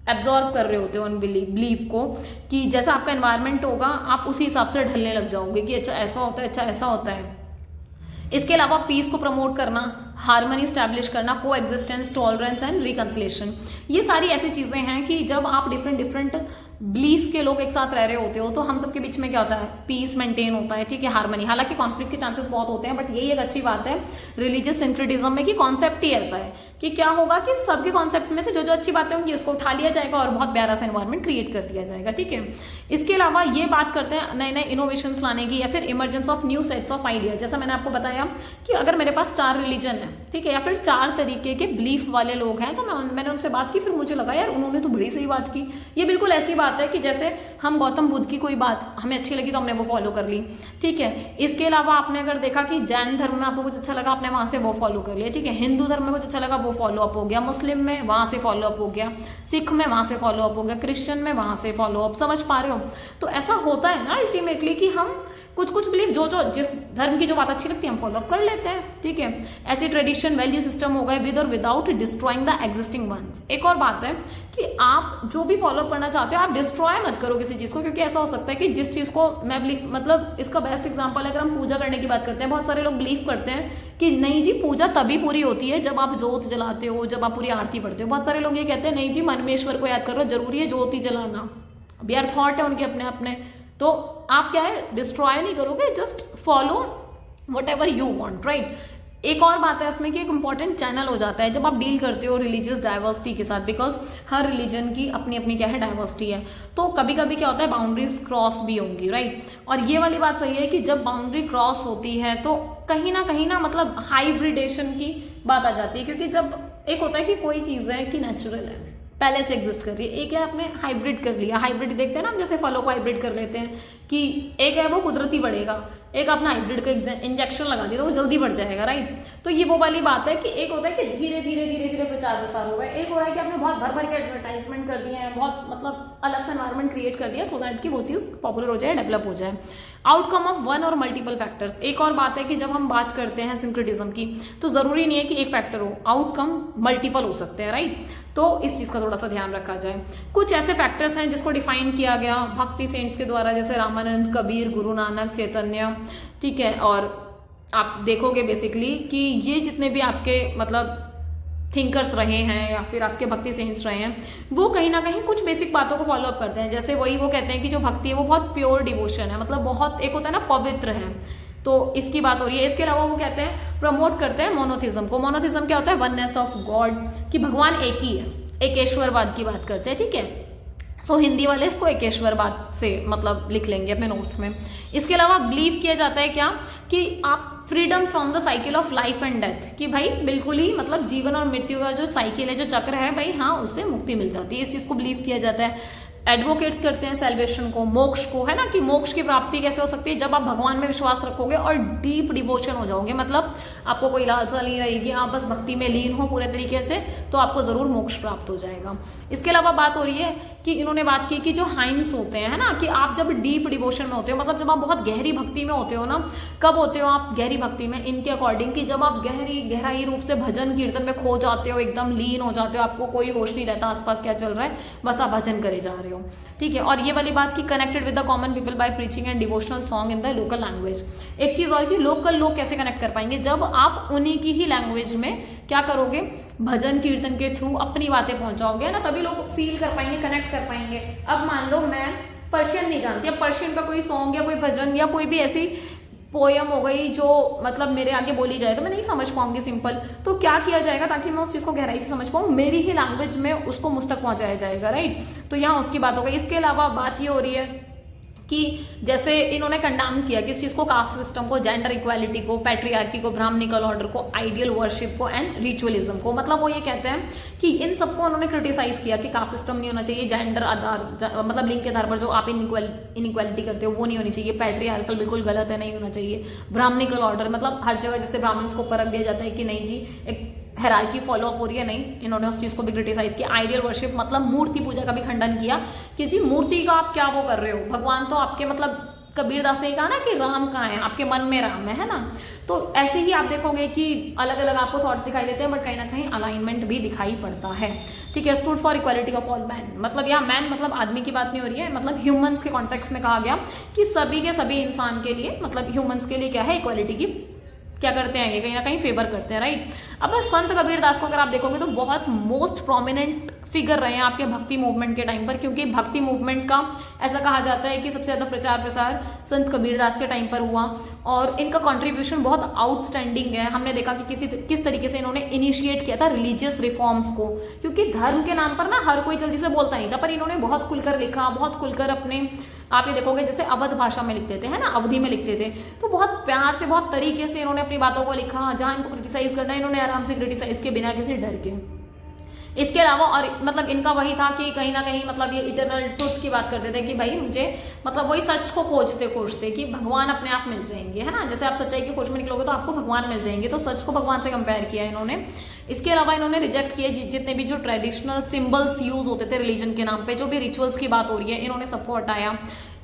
एब्जॉर्व कर रहे होते हो उन बिलीफ को, कि जैसा आपका एनवायरमेंट होगा आप उसी हिसाब से ढलने लग जाओगे कि अच्छा ऐसा होता है, अच्छा ऐसा होता है। इसके अलावा पीस को प्रमोट करना, हार्मनी स्टैब्लिश करना, को एग्जिस्टेंस, टॉलरेंस एंड रिकंसिलेशन, ये सारी ऐसी चीजें हैं कि जब आप डिफरेंट बिलीफ के लोग एक साथ रह रहे होते हो तो हम सबके बीच में क्या होता है, पीस मेंटेन होता है, ठीक है, हार्मनी। हालांकि कॉन्फ्लिक्ट के चांसेस बहुत होते हैं, बट यही एक अच्छी बात है रिलीजियस सिंक्रेटिज्म में कि कॉन्सेप्ट ही ऐसा है कि क्या होगा कि सबके कॉन्सेप्ट में से जो जो अच्छी बातें होंगी उसको उठा लिया जाएगा और बहुत प्यारा सा एनवायरमेंट क्रिएट कर दिया जाएगा, ठीक है। इसके अलावा ये बात करते हैं नए नए इनोवेशंस लाने की या फिर emergence of new sets of idea. जैसा मैंने आपको बताया कि अगर मेरे पास 4 रिलीजन है, ठीक है, या फिर 4 तरीके के बिलीफ वाले लोग हैं, तो मैंने उनसे बात की, फिर मुझे लगा यार उन्होंने तो बड़ी सही बात की। ये बिल्कुल ऐसी बात है कि जैसे हम गौतम बुद्ध की कोई बात हमें अच्छी लगी तो हमने वो फॉलो कर ली, ठीक है। इसके अलावा आपने अगर देखा कि जैन धर्म में आपको कुछ अच्छा लगा, आपने वहां से वो फॉलो कर लिया, ठीक है। हिंदू धर्म में कुछ अच्छा लगा, वो फॉलो अप हो गया, मुस्लिम में वहां से फॉलो अप हो गया, सिख में वहां से फॉलो अप हो गया, क्रिश्चियन में वहां से फॉलो अप, समझ पा रहे हो। तो ऐसा होता है ना अल्टीमेटली कि हम कुछ बिलीफ जो जिस धर्म की जो बात अच्छी लगती है हम फॉलो अप कर लेते हैं, ठीक है। ऐसे ट्रेडिशन वैल्यू सिस्टम हो गए विद और without destroying the existing ones. एक और बात है कि आप जो भी फॉलो अप करना चाहते हो आप डिस्ट्रॉय मत करो किसी चीज को, क्योंकि ऐसा हो सकता है कि जिस चीज को मैं मतलब इसका बेस्ट एग्जांपल है, अगर हम पूजा करने की बात करते हैं, बहुत सारे लोग बिलीव करते हैं कि नहीं जी पूजा तभी पूरी होती है जब आप जोत जलाते हो, जब आप पूरी आरती पढ़ते हो। बहुत सारे लोग ये कहते हैं नहीं जी मन में ईश्वर को याद करो, जरूरी है ज्योति जलाना। अब यार थॉट है उनके अपने अपने, तो आप क्या है डिस्ट्रॉय नहीं करोगे, just follow what ever you want, right. एक और बात है इसमें कि एक इंपॉर्टेंट चैनल हो जाता है जब आप डील करते हो रिलीजियस डाइवर्सिटी के साथ, बिकॉज हर रिलीजन की अपनी अपनी क्या है डाइवर्सिटी है। तो कभी कभी क्या होता है बाउंड्रीज क्रॉस भी होंगी, राइट। और ये वाली बात सही है कि जब बाउंड्री क्रॉस होती है तो कहीं ना मतलब हाइब्रिडेशन की बात आ जाती है, क्योंकि जब एक होता है कि कोई चीज़ है कि नेचुरल है पहले से एग्जिस्ट कर रही है, एक है आपने हाइब्रिड कर लिया। हाइब्रिड देखते हैं ना हम, जैसे फलों को हाइब्रिड कर लेते हैं कि एक है वो कुदरती बढ़ेगा, एक अपना हाइब्रिड का इंजेक्शन लगा दिया तो वो जल्दी बढ़ जाएगा, राइट। तो ये वो वाली बात है कि एक होता है कि धीरे धीरे प्रचार प्रसार हो रहा है, एक हो रहा है कि आपने बहुत भर के एडवर्टाइजमेंट कर दिए हैं, बहुत मतलब अलग से एनवायरमेंट क्रिएट कर दिया सो दैट कि वो चीज़ पॉपुलर हो जाए, डेवलप हो जाए। आउटकम ऑफ वन और मल्टीपल फैक्टर्स। एक और बात है कि जब हम बात करते हैं सिंक्रेटिज्म की तो जरूरी नहीं है कि एक फैक्टर हो, आउटकम मल्टीपल हो सकते हैं, राइट। तो इस चीज़ का थोड़ा सा ध्यान रखा जाए। कुछ ऐसे फैक्टर्स हैं जिसको डिफाइन किया गया भक्ति सेंट्स के द्वारा, जैसे रामानंद, कबीर, गुरु नानक, चैतन्य, ठीक है। और आप देखोगे बेसिकली कि ये जितने भी आपके मतलब थिंकर्स रहे हैं या फिर आपके भक्ति सेंट्स रहे हैं वो कहीं ना कहीं कुछ बेसिक बातों को फॉलो अप करते हैं। जैसे वही वो कहते हैं कि जो भक्ति है वो बहुत प्योर डिवोशन है, मतलब बहुत एक होता है ना पवित्र है, तो इसकी बात हो रही है। इसके अलावा वो कहते हैं प्रमोट करते हैं मोनोथिज्म को। मोनोथिज्म क्या होता है, वननेस ऑफ गॉड, कि भगवान एक ही है, एकेश्वरवाद की बात करते हैं, ठीक है। सो हिंदी वाले इसको एकेश्वरवाद से मतलब लिख लेंगे अपने नोट्स में। इसके अलावा बिलीव किया जाता है क्या कि आप freedom from the cycle of life and death, कि भाई बिल्कुल ही मतलब जीवन और मृत्यु का जो साइकिल है, जो चक्र है भाई, हाँ उससे मुक्ति मिल जाती है, इस चीज़ को बिलीव किया जाता है। एडवोकेट करते हैं सेलिब्रेशन को, मोक्ष को, है ना, कि मोक्ष की प्राप्ति कैसे हो सकती है, जब आप भगवान में विश्वास रखोगे और डीप डिवोशन हो जाओगे, मतलब आपको कोई लालसा नहीं रहेगी, आप बस भक्ति में लीन हो पूरे तरीके से, तो आपको जरूर मोक्ष प्राप्त हो जाएगा। इसके अलावा बात हो रही है कि इन्होंने बात की कि जो हाइम्स होते हैं, है ना, कि आप जब डीप डिवोशन में होते हो, मतलब जब आप बहुत गहरी भक्ति में होते हो ना, कब होते हो आप गहरी भक्ति में, इनके अकॉर्डिंग कि जब आप गहराई रूप से भजन कीर्तन में खो जाते हो, एकदम लीन हो जाते हो, आपको कोई होश नहीं रहता आसपास क्या चल रहा है, बस आप भजन करे जा रहे हो, ठीक है। और ये वाली बात की connected with the common people by preaching and devotional song in the local language. एक चीज और कि लोकल लोग कैसे कनेक्ट कर पाएंगे, जब आप उन्हीं की ही लैंग्वेज में क्या करोगे, भजन कीर्तन के थ्रू अपनी बातें पहुंचाओगे ना, तभी लोग फील कर पाएंगे, कनेक्ट कर पाएंगे। अब मान लो मैं पर्शियन नहीं जानती, अब पर्शियन का कोई सॉन्ग या कोई भजन या कोई भी ऐसी पोयम हो गई जो मतलब मेरे आगे बोली जाए तो मैं नहीं समझ पाऊंगी सिंपल, तो क्या किया जाएगा ताकि मैं उस चीज को गहराई से समझ पाऊँ, मेरी ही लैंग्वेज में उसको मुझ तक पहुंचाया जाएगा, राइट। तो यहाँ उसकी बात हो गई। इसके अलावा बात ये हो रही है कि जैसे इन्होंने कंडेम किया किस चीज को, कास्ट सिस्टम को, जेंडर इक्वालिटी को, पैट्रियार्की को, ब्राह्मणिकल ऑर्डर को, आइडियल वर्शिप को एंड रिचुअलिज्म को। मतलब वो ये कहते हैं कि इन सबको उन्होंने क्रिटिसाइज किया कि कास्ट सिस्टम नहीं होना चाहिए, जेंडर आधार मतलब लिंग के आधार पर जो आप इनइक्वालिटी करते हो वो नहीं होनी चाहिए, पैट्रियार्कल बिल्कुल गलत है, नहीं होना चाहिए, ब्राह्मणिकल ऑर्डर मतलब हर जगह जैसे ब्राह्मण्स को परख दिया जाता है कि नहीं जी एक हायरार्की फॉलो अप हो रही है, नहीं, इन्होंने उस चीज को भी क्रिटिसाइज किया। आइडियल वर्शिप मतलब मूर्ति पूजा का भी खंडन किया कि जी मूर्ति का आप क्या वो कर रहे हो, भगवान तो आपके मतलब कबीर दास ने कहा ना कि राम कहाँ है, आपके मन में राम है ना। तो ऐसे ही आप देखोगे कि अलग अलग आपको थॉट्स दिखाई देते हैं, बट कहीं ना कहीं अलाइनमेंट भी दिखाई पड़ता है, ठीक है। Stood for equality of all man, मतलब यहाँ मैन मतलब आदमी की बात नहीं हो रही है, मतलब ह्यूमंस के कॉन्टेक्स्ट में कहा गया कि सभी के सभी इंसान के लिए, मतलब ह्यूमंस के लिए क्या है, इक्वालिटी की क्या करते हैं, ये कहीं ना कहीं फेवर करते हैं, राइट। अब संत कबीर दास को अगर आप देखोगे तो बहुत मोस्ट प्रोमिनेंट फिगर रहे हैं आपके भक्ति मूवमेंट के टाइम पर, क्योंकि भक्ति मूवमेंट का ऐसा कहा जाता है कि सबसे ज्यादा प्रचार प्रसार संत कबीर दास के टाइम पर हुआ और इनका कंट्रीब्यूशन बहुत आउटस्टैंडिंग है। हमने देखा कि किस तरीके से इन्होंने इनिशिएट किया था रिलीजियस रिफॉर्म्स को, क्योंकि धर्म के नाम पर ना हर कोई जल्दी से बोलता नहीं था, पर इन्होंने बहुत खुलकर लिखा, बहुत खुलकर अपने आप ये देखोगे जैसे अवध भाषा में लिखते थे, है ना, अवधि में लिखते थे, तो बहुत प्यार से बहुत तरीके से इन्होंने अपनी बातों को लिखा। जहां इनको क्रिटिसाइज करना है इन्होंने आराम से क्रिटिसाइज के बिना किसी डर के। इसके अलावा और मतलब इनका वही था कि कहीं ना कहीं मतलब ये इटरनल ट्रुथ की बात करते थे कि भाई मुझे मतलब वही सच को खोजते कि भगवान अपने आप मिल जाएंगे, है ना, जैसे आप सच्चाई की खोज में निकलोगे तो आपको भगवान मिल जाएंगे, तो सच को भगवान से कंपेयर किया इन्होंने। इसके अलावा इन्होंने रिजेक्ट किए जितने भी जो ट्रेडिशनल सिंबल्स यूज होते थे रिलीजन के नाम पे, जो भी रिचुअल्स की बात हो रही है इन्होंने सबको हटाया।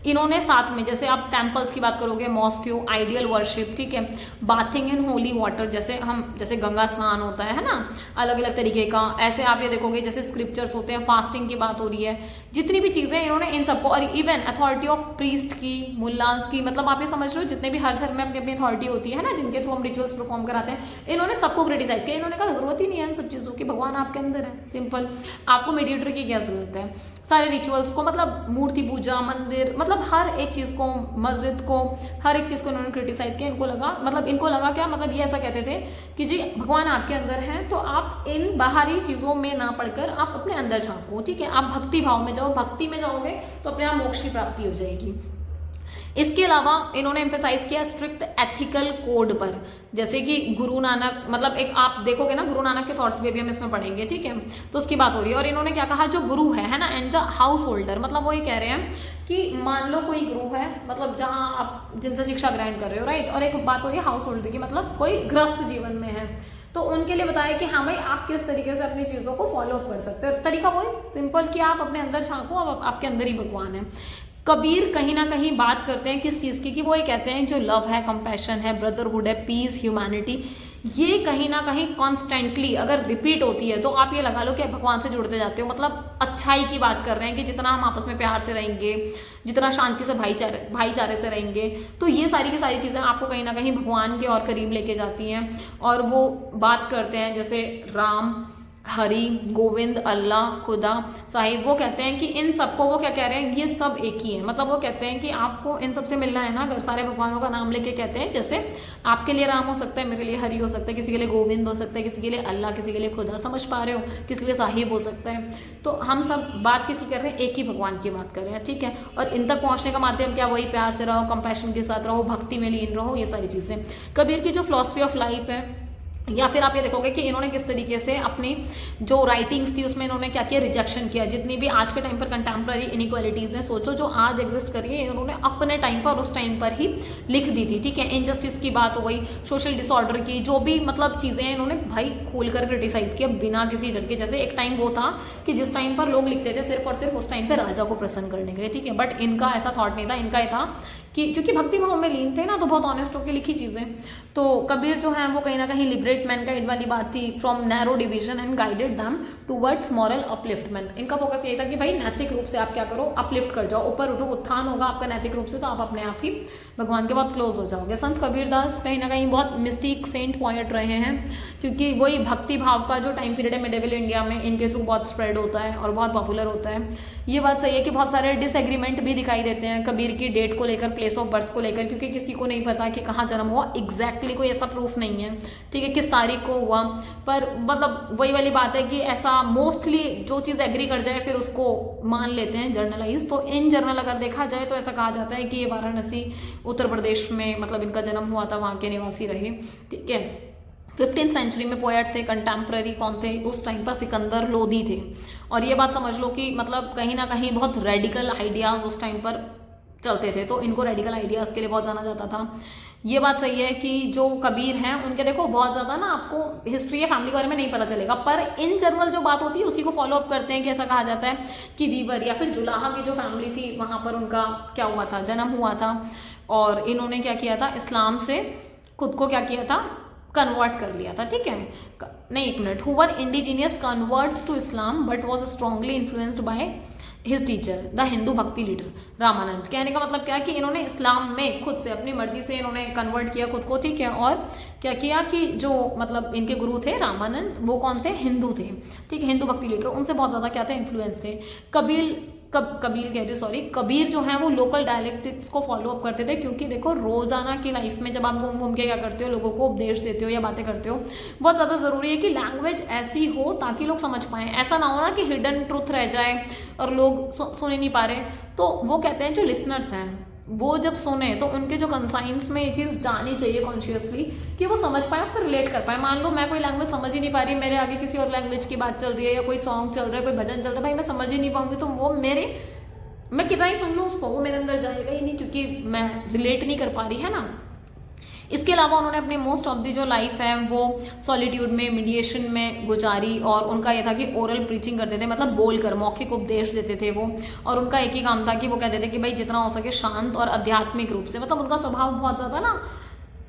इन्होंने साथ में जैसे आप टेम्पल्स की बात करोगे, मॉस्क्यू, आइडियल वर्शिप, ठीक है, बाथिंग इन होली वाटर, जैसे गंगा स्नान होता है ना, अलग अलग तरीके का, ऐसे आप ये देखोगे जैसे स्क्रिप्चर्स होते हैं, फास्टिंग की बात हो रही है, जितनी भी चीजें इन्होंने इन सबको, और इवन अथॉरिटी ऑफ प्रीस्ट की, मुल्लास की, मतलब आप ये समझ रहे हो जितने भी हर धर्म में अपनी अपनी अथॉरिटी होती है ना, जिनके थ्रू हम रिचुअल्स परफॉर्म कराते हैं, इन्होंने सबको क्रिटिसाइज किया। इन्होंने कहा जरूरत ही नहीं है इन सब चीजों की, भगवान आपके अंदर है, सिंपल, आपको मीडिएटर की क्या जरूरत है। सारे रिचुअल्स को मतलब मूर्ति पूजा, मंदिर, मतलब हर एक चीज को, मस्जिद को, हर एक चीज को इन्होंने क्रिटिसाइज किया। इनको लगा क्या, मतलब ये ऐसा कहते थे कि जी भगवान आपके अंदर है, तो आप इन बाहरी चीजों में ना पढ़कर आप अपने अंदर झांको, ठीक है, आप भक्ति भाव में जाओ, भक्ति में जाओगे तो अपने आप मोक्ष की प्राप्ति हो जाएगी। इसके अलावा इन्होंने एम्फेसाइज किया स्ट्रिक्ट एथिकल कोड पर, जैसे कि गुरु नानक, मतलब एक आप देखोगे ना गुरु नानक के थॉट्स भी हम इसमें पढ़ेंगे, ठीक है, तो उसकी बात हो रही है। और इन्होंने क्या कहा, जो गुरु है ना, एंड द हाउस होल्डर, मतलब वो ये कह रहे हैं कि मान लो कोई गुरु है, मतलब जहां आप जिनसे शिक्षा ग्रहण कर रहे हो, राइट, और एक बात हो रही है हाउस होल्डर की, मतलब कोई गृहस्थ जीवन में है, तो उनके लिए बताया कि हाँ भाई आप किस तरीके से अपनी चीजों को फॉलो कर सकते हो। तरीका वही सिंपल कि आप अपने अंदर झांको, अब आपके अंदर ही भगवान है। कबीर कहीं ना कहीं बात करते हैं किस चीज़ की, कि वो ये कहते हैं जो लव है, कंपैशन है, ब्रदरहुड है, पीस, ह्यूमैनिटी, ये कहीं ना कहीं कॉन्स्टेंटली अगर रिपीट होती है तो आप ये लगा लो कि आप भगवान से जुड़ते जाते हो। मतलब अच्छाई की बात कर रहे हैं कि जितना हम आपस में प्यार से रहेंगे, जितना शांति से भाईचारे से रहेंगे, तो ये सारी की सारी चीज़ें आपको कहीं ना कहीं भगवान के और करीब लेके जाती हैं। और वो बात करते हैं जैसे राम, हरि, गोविंद, अल्लाह, खुदा, साहिब, वो कहते हैं कि इन सबको, वो क्या कह रहे हैं, ये सब एक ही है। मतलब वो कहते हैं कि आपको इन सबसे मिलना है ना, अगर सारे भगवानों का नाम लेके कहते हैं, जैसे आपके लिए राम हो सकता है, मेरे लिए हरि हो सकता है, किसी के लिए गोविंद हो सकता है, किसी के लिए अल्लाह, किसी के लिए खुदा, समझ पा रहे हो, किसी के लिए साहिब हो सकता है। तो हम सब बात किसकी कर रहे हैं, एक ही भगवान की बात कर रहे हैं, ठीक है। और इन तक पहुंचने का माध्यम क्या, वही प्यार से रहो, कंपैशन के साथ रहो, भक्ति में लीन रहो, ये सारी चीज़ें। कबीर की जो फिलॉसफी ऑफ लाइफ है या फिर आप ये देखोगे कि इन्होंने किस तरीके से अपनी जो राइटिंग्स थी उसमें इन्होंने क्या किया, रिजेक्शन किया। जितनी भी आज के टाइम पर कंटेम्प्रेरी इनइक्वालिटीज़ हैं, सोचो जो आज एग्जिस्ट कर रही है, इन्होंने अपने टाइम पर उस टाइम पर ही लिख दी थी, ठीक है। इनजस्टिस की बात हो गई, सोशल डिसऑर्डर की, जो भी मतलब चीज़ें हैं इन्होंने भाई खोलकर क्रिटिसाइज किया बिना किसी डर के। जैसे एक टाइम वो था कि जिस टाइम पर लोग लिखते थे सिर्फ और सिर्फ उस टाइम पर राजा को प्रसन्न करने के लिए, ठीक है। बट इनका ऐसा थॉट नहीं था, इनका ये था कि क्योंकि भक्ति भाव में लीन थे ना, तो बहुत ऑनेस्ट होकर लिखी चीज़ें। तो कबीर जो है वो कहीं ना कहीं लिबरेट मैनकाइंड वाली बात थी, from narrow division and guided them towards moral upliftment. इनका फोकस ये था कि भाई नैतिक रूप से आप क्या करो, अपलिफ्ट कर जाओ, ऊपर उठो, उत्थान होगा आपका नैतिक रूप से, तो आप अपने आप ही भगवान के बहुत क्लोज हो जाओगे। संत कबीरदास कहीं ना कहीं बहुत मिस्टिक सेंट पॉइंट रहे हैं, क्योंकि वही भक्ति भाव का जो टाइम पीरियड है मिडेवल इंडिया में, इनके थ्रू बहुत स्प्रेड होता है और बहुत पॉपुलर होता है। ये बात सही है कि बहुत सारे डिसएग्रीमेंट भी दिखाई देते हैं कबीर की डेट को लेकर, प्लेस ऑफ बर्थ को लेकर, क्योंकि किसी को नहीं पता कि कहाँ जन्म हुआ एग्जैक्टली, कोई ऐसा प्रूफ नहीं है, ठीक है, किस तारीख को हुआ। पर मतलब वही वाली बात है कि ऐसा मोस्टली जो चीज़ एग्री कर जाए फिर उसको मान लेते हैं जर्नलाइज। तो इन जर्नल अगर देखा जाए तो ऐसा कहा जाता है कि ये वाराणसी उत्तर प्रदेश में मतलब इनका जन्म हुआ था, वहाँ के निवासी रहे, ठीक है। 15th सेंचुरी में पोएट थे, कंटेम्प्रेरी कौन थे उस टाइम पर, सिकंदर लोदी थे। और ये बात समझ लो कि मतलब कहीं ना कहीं बहुत रेडिकल आइडियाज़ उस टाइम पर चलते थे, तो इनको रेडिकल आइडियाज़ के लिए बहुत जाना जाता था। ये बात सही है कि जो कबीर हैं उनके देखो बहुत ज़्यादा ना आपको हिस्ट्री या फैमिली के बारे में नहीं पता चलेगा, पर इन जनरल जो बात होती है उसी को फॉलो अप करते हैं कि ऐसा कहा जाता है कि वीवर या फिर जुलाहा की जो फैमिली थी वहाँ पर उनका क्या हुआ था, जन्म हुआ था, और इन्होंने क्या किया था, इस्लाम से खुद को क्या किया था, कन्वर्ट कर लिया था, ठीक है। नहीं एक minute, who were indigenous converts to Islam but was strongly influenced by his teacher the Hindu bhakti leader Ramanand. कहने का मतलब क्या है कि इन्होंने इस्लाम में खुद से अपनी मर्जी से इन्होंने कन्वर्ट किया खुद को, ठीक है। और क्या किया कि जो मतलब इनके गुरु थे रामानंद, वो कौन थे, हिंदू थे, ठीक है, हिंदू भक्ति लीडर, उनसे बहुत ज़्यादा क्या थे, इन्फ्लुएंस थे। कबीर जो है वो लोकल डायलेक्टिक्स को फॉलो अप करते थे, क्योंकि देखो रोजाना की लाइफ में जब आप घूम घूम के क्या करते हो, लोगों को उपदेश देते हो या बातें करते हो, बहुत ज़्यादा ज़रूरी है कि लैंग्वेज ऐसी हो ताकि लोग समझ पाएं। ऐसा ना हो ना कि हिडन ट्रुथ रह जाए और लोग सुन ही नहीं पा रहे। तो वो कहते हैं जो लिसनर्स हैं वो जब सुने तो उनके जो कंसाइंस में ये चीज़ जानी चाहिए कॉन्शियसली, कि वो समझ पाए, उससे रिलेट कर पाए। मान लो मैं कोई लैंग्वेज समझ ही नहीं पा रही, मेरे आगे किसी और लैंग्वेज की बात चल रही है या कोई सॉन्ग चल रहा है, कोई भजन चल रहा है, भाई मैं समझ ही नहीं पाऊंगी, तो वो मैं कितना ही सुन लूँ उसको, वो मेरे अंदर जाएगा ही नहीं, क्योंकि मैं रिलेट नहीं कर पा रही, है ना। इसके अलावा उन्होंने अपनी मोस्ट ऑफ दी जो लाइफ है वो सॉलिट्यूड में, मीडिएशन में गुजारी, और उनका ये था कि ओरल प्रीचिंग करते थे, मतलब बोलकर मौखिक उपदेश देते थे वो। और उनका एक ही काम था कि वो कहते थे कि भाई जितना हो सके शांत और आध्यात्मिक रूप से, मतलब उनका स्वभाव बहुत ज़्यादा ना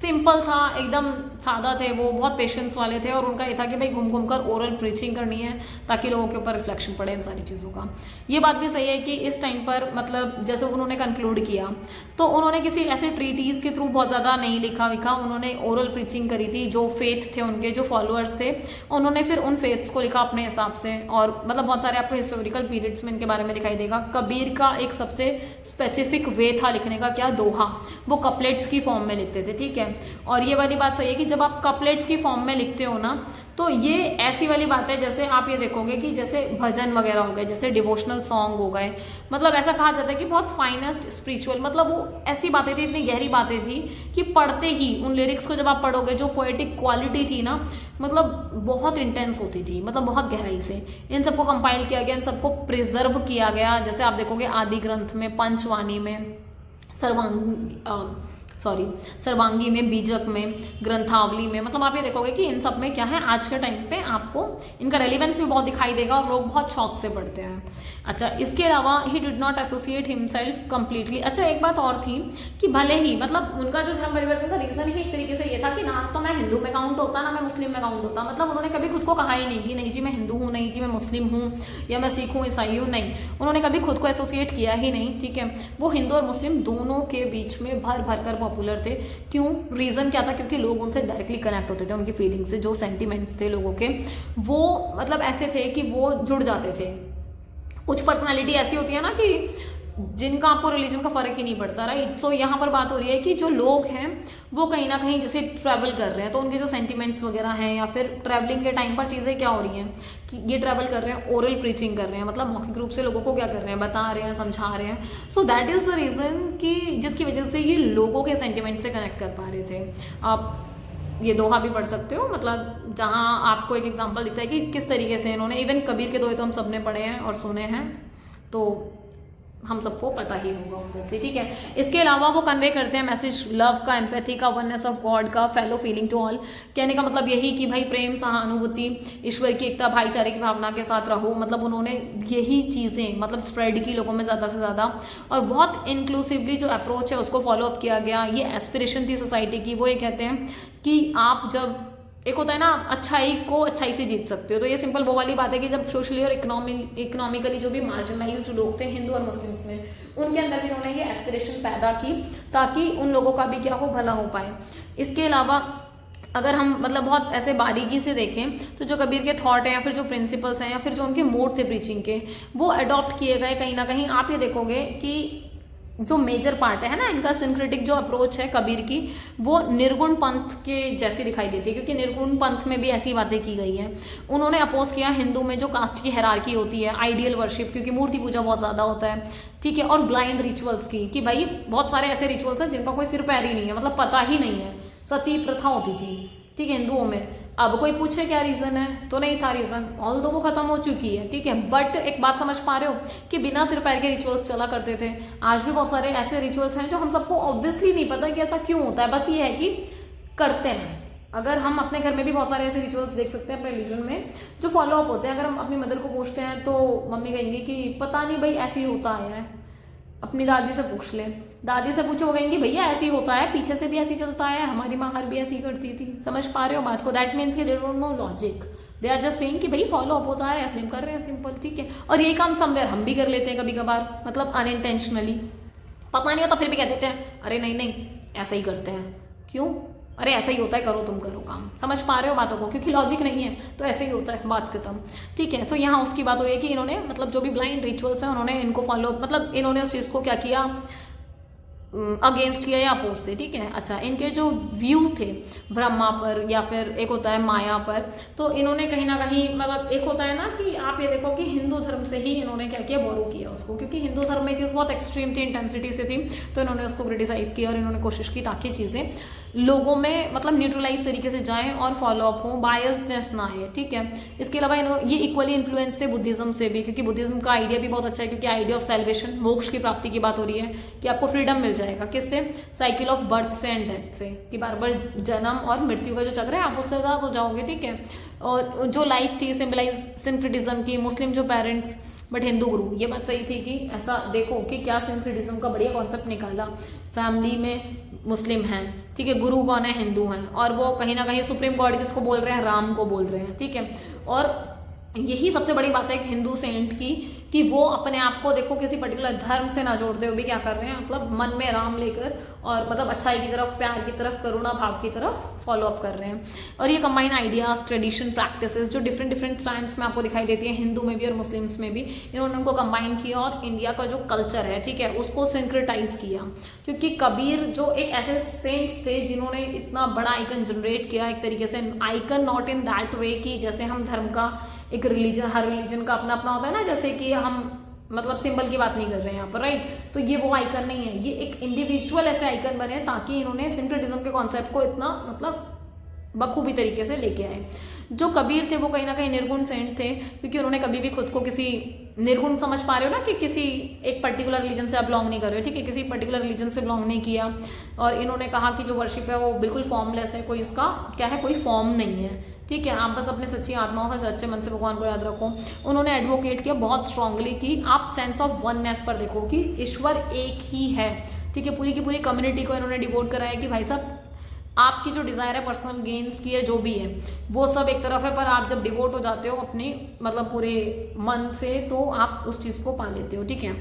सिंपल था, एकदम सादा थे, वो बहुत पेशेंस वाले थे। और उनका ये था कि भाई घूम घूम कर ओरल प्रीचिंग करनी है ताकि लोगों के ऊपर रिफ्लेक्शन पड़े इन सारी चीज़ों का। ये बात भी सही है कि इस टाइम पर मतलब जैसे उन्होंने कंक्लूड किया तो उन्होंने किसी ऐसे ट्रीटीज़ के थ्रू बहुत ज़्यादा नहीं लिखा, उन्होंने ओरल प्रीचिंग करी थी। जो फेथ थे उनके, जो फॉलोअर्स थे, उन्होंने फिर उन फेथ्स को लिखा अपने हिसाब से। और मतलब बहुत सारे आपको हिस्टोरिकल पीरियड्स में इनके बारे में दिखाई देगा। कबीर का एक सबसे स्पेसिफिक वे था लिखने का, क्या, दोहा। वो कपलेट्स की फॉर्म में लिखते थे, ठीक है। और ये वाली बात सही है कि जब आप कपलेट्स की फॉर्म में लिखते हो ना, तो ये ऐसी वाली बात है जैसे आप ये देखोगे कि जैसे भजन वगैरह हो गए, जैसे डिवोशनल सॉन्ग हो गए, मतलब ऐसा कहा जाता है कि बहुत फाइनेस्ट स्पिरिचुअल, मतलब वो ऐसी बातें थी, इतनी गहरी बातें थी कि पढ़ते ही उन लिरिक्स को जब आप पढ़ोगे, जो पोएटिक क्वालिटी थी ना, मतलब बहुत इंटेंस होती थी, मतलब बहुत गहराई से। इन सबको कंपाइल किया गया, इन सबको प्रिजर्व किया गया। जैसे आप देखोगे आदि ग्रंथ में, पंचवाणी में, सर्वांगी में, बीजक में, ग्रंथावली में, मतलब आप ये देखोगे कि इन सब में क्या है, आज के टाइम पे आपको इनका रेलिवेंस भी बहुत दिखाई देगा और लोग बहुत शौक से पढ़ते हैं। अच्छा, इसके अलावा he did not associate himself completely. अच्छा, एक बात और थी कि भले ही मतलब उनका जो धर्म परिवर्तन का रीजन ही एक तरीके से ये था कि ना तो मैं हिंदू में काउंट होता, ना मैं मुस्लिम में काउंट होता। मतलब उन्होंने कभी खुद को कहा ही नहीं कि नहीं जी मैं हिंदू हूँ, नहीं जी मैं मुस्लिम हूँ, या मैं सिख हूँ, ईसाई हूँ, नहीं, उन्होंने कभी खुद को एसोसिएट किया ही नहीं, ठीक है। वो हिंदू और मुस्लिम दोनों के बीच में भर भर कर पॉपुलर थे। क्यों, रीजन क्या था, क्योंकि लोग उनसे डायरेक्टली कनेक्ट होते थे, उनकी फीलिंग्स से, जो सेंटिमेंट्स थे लोगों के, वो मतलब ऐसे थे कि वो जुड़ जाते थे। कुछ पर्सनालिटी ऐसी होती है ना कि जिनका आपको रिलीजन का फर्क ही नहीं पड़ता, राइट। सो यहाँ पर बात हो रही है कि जो लोग हैं वो कहीं ना कहीं जैसे ट्रैवल कर रहे हैं, तो उनके जो सेंटिमेंट्स वगैरह हैं, या फिर ट्रैवलिंग के टाइम पर चीज़ें क्या हो रही हैं कि ये ट्रैवल कर रहे हैं, ओरल प्रीचिंग कर रहे हैं, मतलब मौखिक रूप से लोगों को क्या कर रहे हैं, बता रहे हैं, समझा रहे हैं। So that is the reason कि जिसकी वजह से ये लोगों के सेंटिमेंट से कनेक्ट कर पा रहे थे। आप ये दोहा भी पढ़ सकते हो, मतलब जहाँ आपको एक एग्जांपल दिखता है कि किस तरीके से इन्होंने, इवन कबीर के दोहे तो हम सब ने पढ़े हैं और सुने हैं, तो हम सबको पता ही होगा ऑब्वियसली, ठीक है। इसके अलावा वो कन्वे करते हैं मैसेज लव का, एम्पैथी का, वननेस ऑफ गॉड का, फेलो फीलिंग टू ऑल। कहने का मतलब यही कि भाई प्रेम, सहानुभूति, ईश्वर की एकता, भाईचारे की भावना के साथ रहो। मतलब उन्होंने यही चीज़ें मतलब स्प्रेड की लोगों में ज़्यादा से ज़्यादा, और बहुत इंक्लूसिवली जो अप्रोच है उसको फॉलो अप किया गया। ये एस्पिरेशन थी सोसाइटी की। वो ये कहते हैं कि आप जब, एक होता है ना, अच्छाई को अच्छाई से जीत सकते हो, तो ये सिंपल वो वाली बात है कि जब सोशली और इकोनॉमिकली जो भी मार्जिनलाइज्ड लोग थे हिंदू और मुस्लिम्स में, उनके अंदर भी उन्होंने ये एस्पिरेशन पैदा की ताकि उन लोगों का भी क्या हो, भला हो पाए। इसके अलावा अगर हम मतलब बहुत ऐसे बारीकी से देखें तो जो कबीर के थॉट हैं या फिर जो प्रिंसिपल्स हैं या फिर जो उनके मोड थे प्रीचिंग के, वो अडॉप्ट किए गए कहीं ना कहीं। आप ये देखोगे कि जो मेजर पार्ट है ना इनका, सिंक्रेटिक जो अप्रोच है कबीर की, वो निर्गुण पंथ के जैसी दिखाई देती है, क्योंकि निर्गुण पंथ में भी ऐसी बातें की गई हैं। उन्होंने अपोज किया हिंदू में जो कास्ट की हायरार्की होती है, आइडियल वर्शिप, क्योंकि मूर्ति पूजा बहुत ज़्यादा होता है, ठीक है, और ब्लाइंड रिचुअल्स की, कि भाई बहुत सारे ऐसे रिचुअल्स हैं जिनका कोई सिर पैर ही नहीं है, मतलब पता ही नहीं है। सती प्रथा होती थी, ठीक है, हिंदुओं में। अब कोई पूछे क्या रीजन है, तो नहीं था रीजन, ऑल दो वो खत्म हो चुकी है, ठीक है। बट एक बात समझ पा रहे हो कि बिना सिर पैर के रिचुअल्स चला करते थे। आज भी बहुत सारे ऐसे रिचुअल्स हैं जो हम सबको ऑब्वियसली नहीं पता कि ऐसा क्यों होता है, बस ये है कि करते हैं। अगर हम अपने घर में भी बहुत सारे ऐसे रिचुअल्स देख सकते हैं अपने रिलीजन में जो फॉलो अप होते हैं। अगर हम अपनी मदर को पूछते हैं तो मम्मी कहेंगी कि पता नहीं भाई ऐसे ही होता आया है। अपनी दादी से पूछ ले, दादी से पूछो, वो कहेंगी भैया ऐसे ही होता है, पीछे से भी ऐसे ही चलता है, हमारी माँ भी ऐसी ही करती थी। समझ पा रहे हो बात को? दैट मीन्स कि they don't know logic, they are just saying कि भाई फॉलो अप होता है, ऐसे हम कर रहे हैं, सिंपल, ठीक है। और यही काम समवेयर हम भी कर लेते हैं कभी कभार, मतलब अनइंटेंशनली, पता नहीं होता फिर भी कह देते हैं अरे नहीं नहीं ऐसा ही करते हैं। क्यों? अरे ऐसा ही होता है, करो तुम करो काम। समझ पा रहे हो बातों को? क्योंकि लॉजिक नहीं है तो ऐसे ही होता है, बात खत्म, ठीक है। तो यहाँ उसकी बात हो रही है कि इन्होंने मतलब जो भी ब्लाइंड रिचुअल्स हैं उन्होंने इनको फॉलो, मतलब इन्होंने उस चीज़ को क्या किया, अगेंस्ट किया या अपोज थे, ठीक है। अच्छा, इनके जो व्यू थे ब्रह्मा पर या फिर एक होता है माया पर, तो इन्होंने कहीं ना कहीं मतलब एक होता है ना कि आप ये देखो कि हिंदू धर्म से ही इन्होंने क्या किया, बोरो किया उसको, क्योंकि हिंदू धर्म में चीज़ बहुत एक्सट्रीम थी, इंटेंसिटी से थी, तो इन्होंने उसको क्रिटिसाइज किया और इन्होंने कोशिश की ताकि चीज़ें लोगों में मतलब न्यूट्रलाइज तरीके से जाएं और फॉलो अप हो, बायसनेस ना आए, ठीक है। इसके अलावा ये इक्वली इन्फ्लुएंस थे बुद्धिज्म से भी, क्योंकि बुद्धिज्म का आइडिया भी बहुत अच्छा है, क्योंकि आइडिया ऑफ सेल्वेशन, मोक्ष की प्राप्ति की बात हो रही है कि आपको फ्रीडम मिल जाएगा, किससे, साइकिल ऑफ बर्थ से एंड डेथ से, कि बार बार जन्म और मृत्यु का जो चक्र है आप उससे आजाद हो जाओगे, ठीक है। और जो लाइफ थी सिंबलाइज सिंक्रेटिज्म की, मुस्लिम जो पेरेंट्स बट हिंदू गुरु, ये बात सही थी कि ऐसा देखो कि क्या सिंक्रेटिज्म का बढ़िया कॉन्सेप्ट निकाला। फैमिली में मुस्लिम हैं, ठीक है, गुरु कौन है, हिंदू हैं, और वो कहीं ना कहीं सुप्रीम गॉड किसको बोल रहे हैं, राम को बोल रहे हैं, ठीक है। और यही सबसे बड़ी बात है एक हिंदू सेंट की कि वो अपने आप को देखो किसी पर्टिकुलर धर्म से ना जोड़ते हुए भी क्या कर रहे हैं, मतलब मन में राम लेकर और मतलब अच्छाई की तरफ, प्यार की तरफ, करुणा भाव की तरफ फॉलो अप कर रहे हैं। और ये कंबाइन आइडियाज, ट्रेडिशन, प्रैक्टिसेस जो डिफरेंट डिफरेंट स्टैंड्स में आपको दिखाई देती है, हिंदू में भी और मुस्लिम्स में भी, इन्होंने उनको कंबाइन किया और इंडिया का जो कल्चर है, ठीक है, उसको सिंक्रेटाइज किया। क्योंकि कबीर जो एक ऐसे सेंट्स थे जिन्होंने इतना बड़ा आइकन जनरेट किया, एक तरीके से icon not in that way कि जैसे हम धर्म का एक रिलीजन, हर रिलीजन का अपना अपना होता है ना, जैसे कि हम मतलब सिंबल की बात नहीं कर रहे हैं यहाँ पर, राइट। तो ये वो आइकन नहीं है, ये एक इंडिविजुअल ऐसे आइकन बने ताकि इन्होंने सिंक्रेटिज्म के कॉन्सेप्ट को इतना मतलब बखूबी तरीके से लेके आए। जो कबीर थे वो कहीं ना कहीं निर्गुण सेंट थे, क्योंकि उन्होंने कभी भी खुद को किसी निर्गुण, समझ पा रहे हो ना, कि किसी एक पर्टिकुलर रिलीजन से आप बिलोंग नहीं कर रहे हो, ठीक है, किसी पर्टिकुलर रिलीजन से बिलोंग नहीं किया। और इन्होंने कहा कि जो वर्शिप है वो बिल्कुल फॉर्मलेस है, कोई उसका क्या है, कोई फॉर्म नहीं है, ठीक है। आप बस अपने सच्ची आत्माओं का सच्चे मन से भगवान को याद रखो। उन्होंने एडवोकेट किया बहुत स्ट्रांगली कि आप सेंस ऑफ वननेस पर देखो कि ईश्वर एक ही है, ठीक है। पूरी की पूरी कम्युनिटी को इन्होंने डिवोट कराया कि भाई साहब आपकी जो डिज़ायर है पर्सनल गेन्स की है, जो भी है वो सब एक तरफ है, पर आप जब डिवोट हो जाते हो अपने मतलब पूरे मन से तो आप उस चीज़ को पा लेते हो, ठीक है।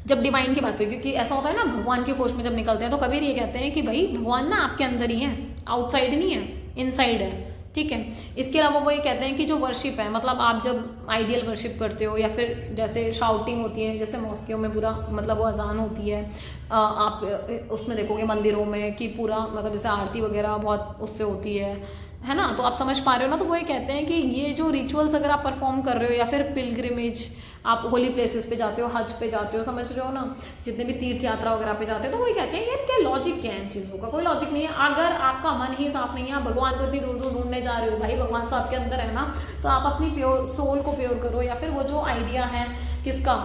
जब डिवाइन की बात हुई, क्योंकि ऐसा होता है ना भगवान की खोज में जब निकलते हैं तो कबीर ये कहते हैं कि भाई भगवान ना आपके अंदर ही है, आउटसाइड नहीं है, इनसाइड है, ठीक है। इसके अलावा वो ये कहते हैं कि जो वर्शिप है, मतलब आप जब आइडियल वर्शिप करते हो या फिर जैसे शाउटिंग होती है, जैसे मॉस्कियों में पूरा मतलब वो अजान होती है, आप उसमें देखोगे मंदिरों में कि पूरा मतलब जैसे आरती वगैरह बहुत उससे होती है ना, तो आप समझ पा रहे हो ना। तो वो ये कहते हैं कि ये जो रिचुअल्स अगर आप परफॉर्म कर रहे हो या फिर पिलग्रिमेज आप होली प्लेसेस पे जाते हो, हज पे जाते हो, समझ रहे हो ना, जितने भी तीर्थ यात्रा वगैरह पे जाते हो, तो वही कहते हैं यार क्या लॉजिक क्या है इन चीज़ों का, कोई लॉजिक नहीं है। अगर आपका मन ही साफ नहीं है, आप भगवान को इतनी दूर दूर ढूंढने जा रहे हो, भाई भगवान तो आपके अंदर है ना, तो आप अपनी प्योर सोल को प्योर करो, या फिर वो जो आइडिया है किसका,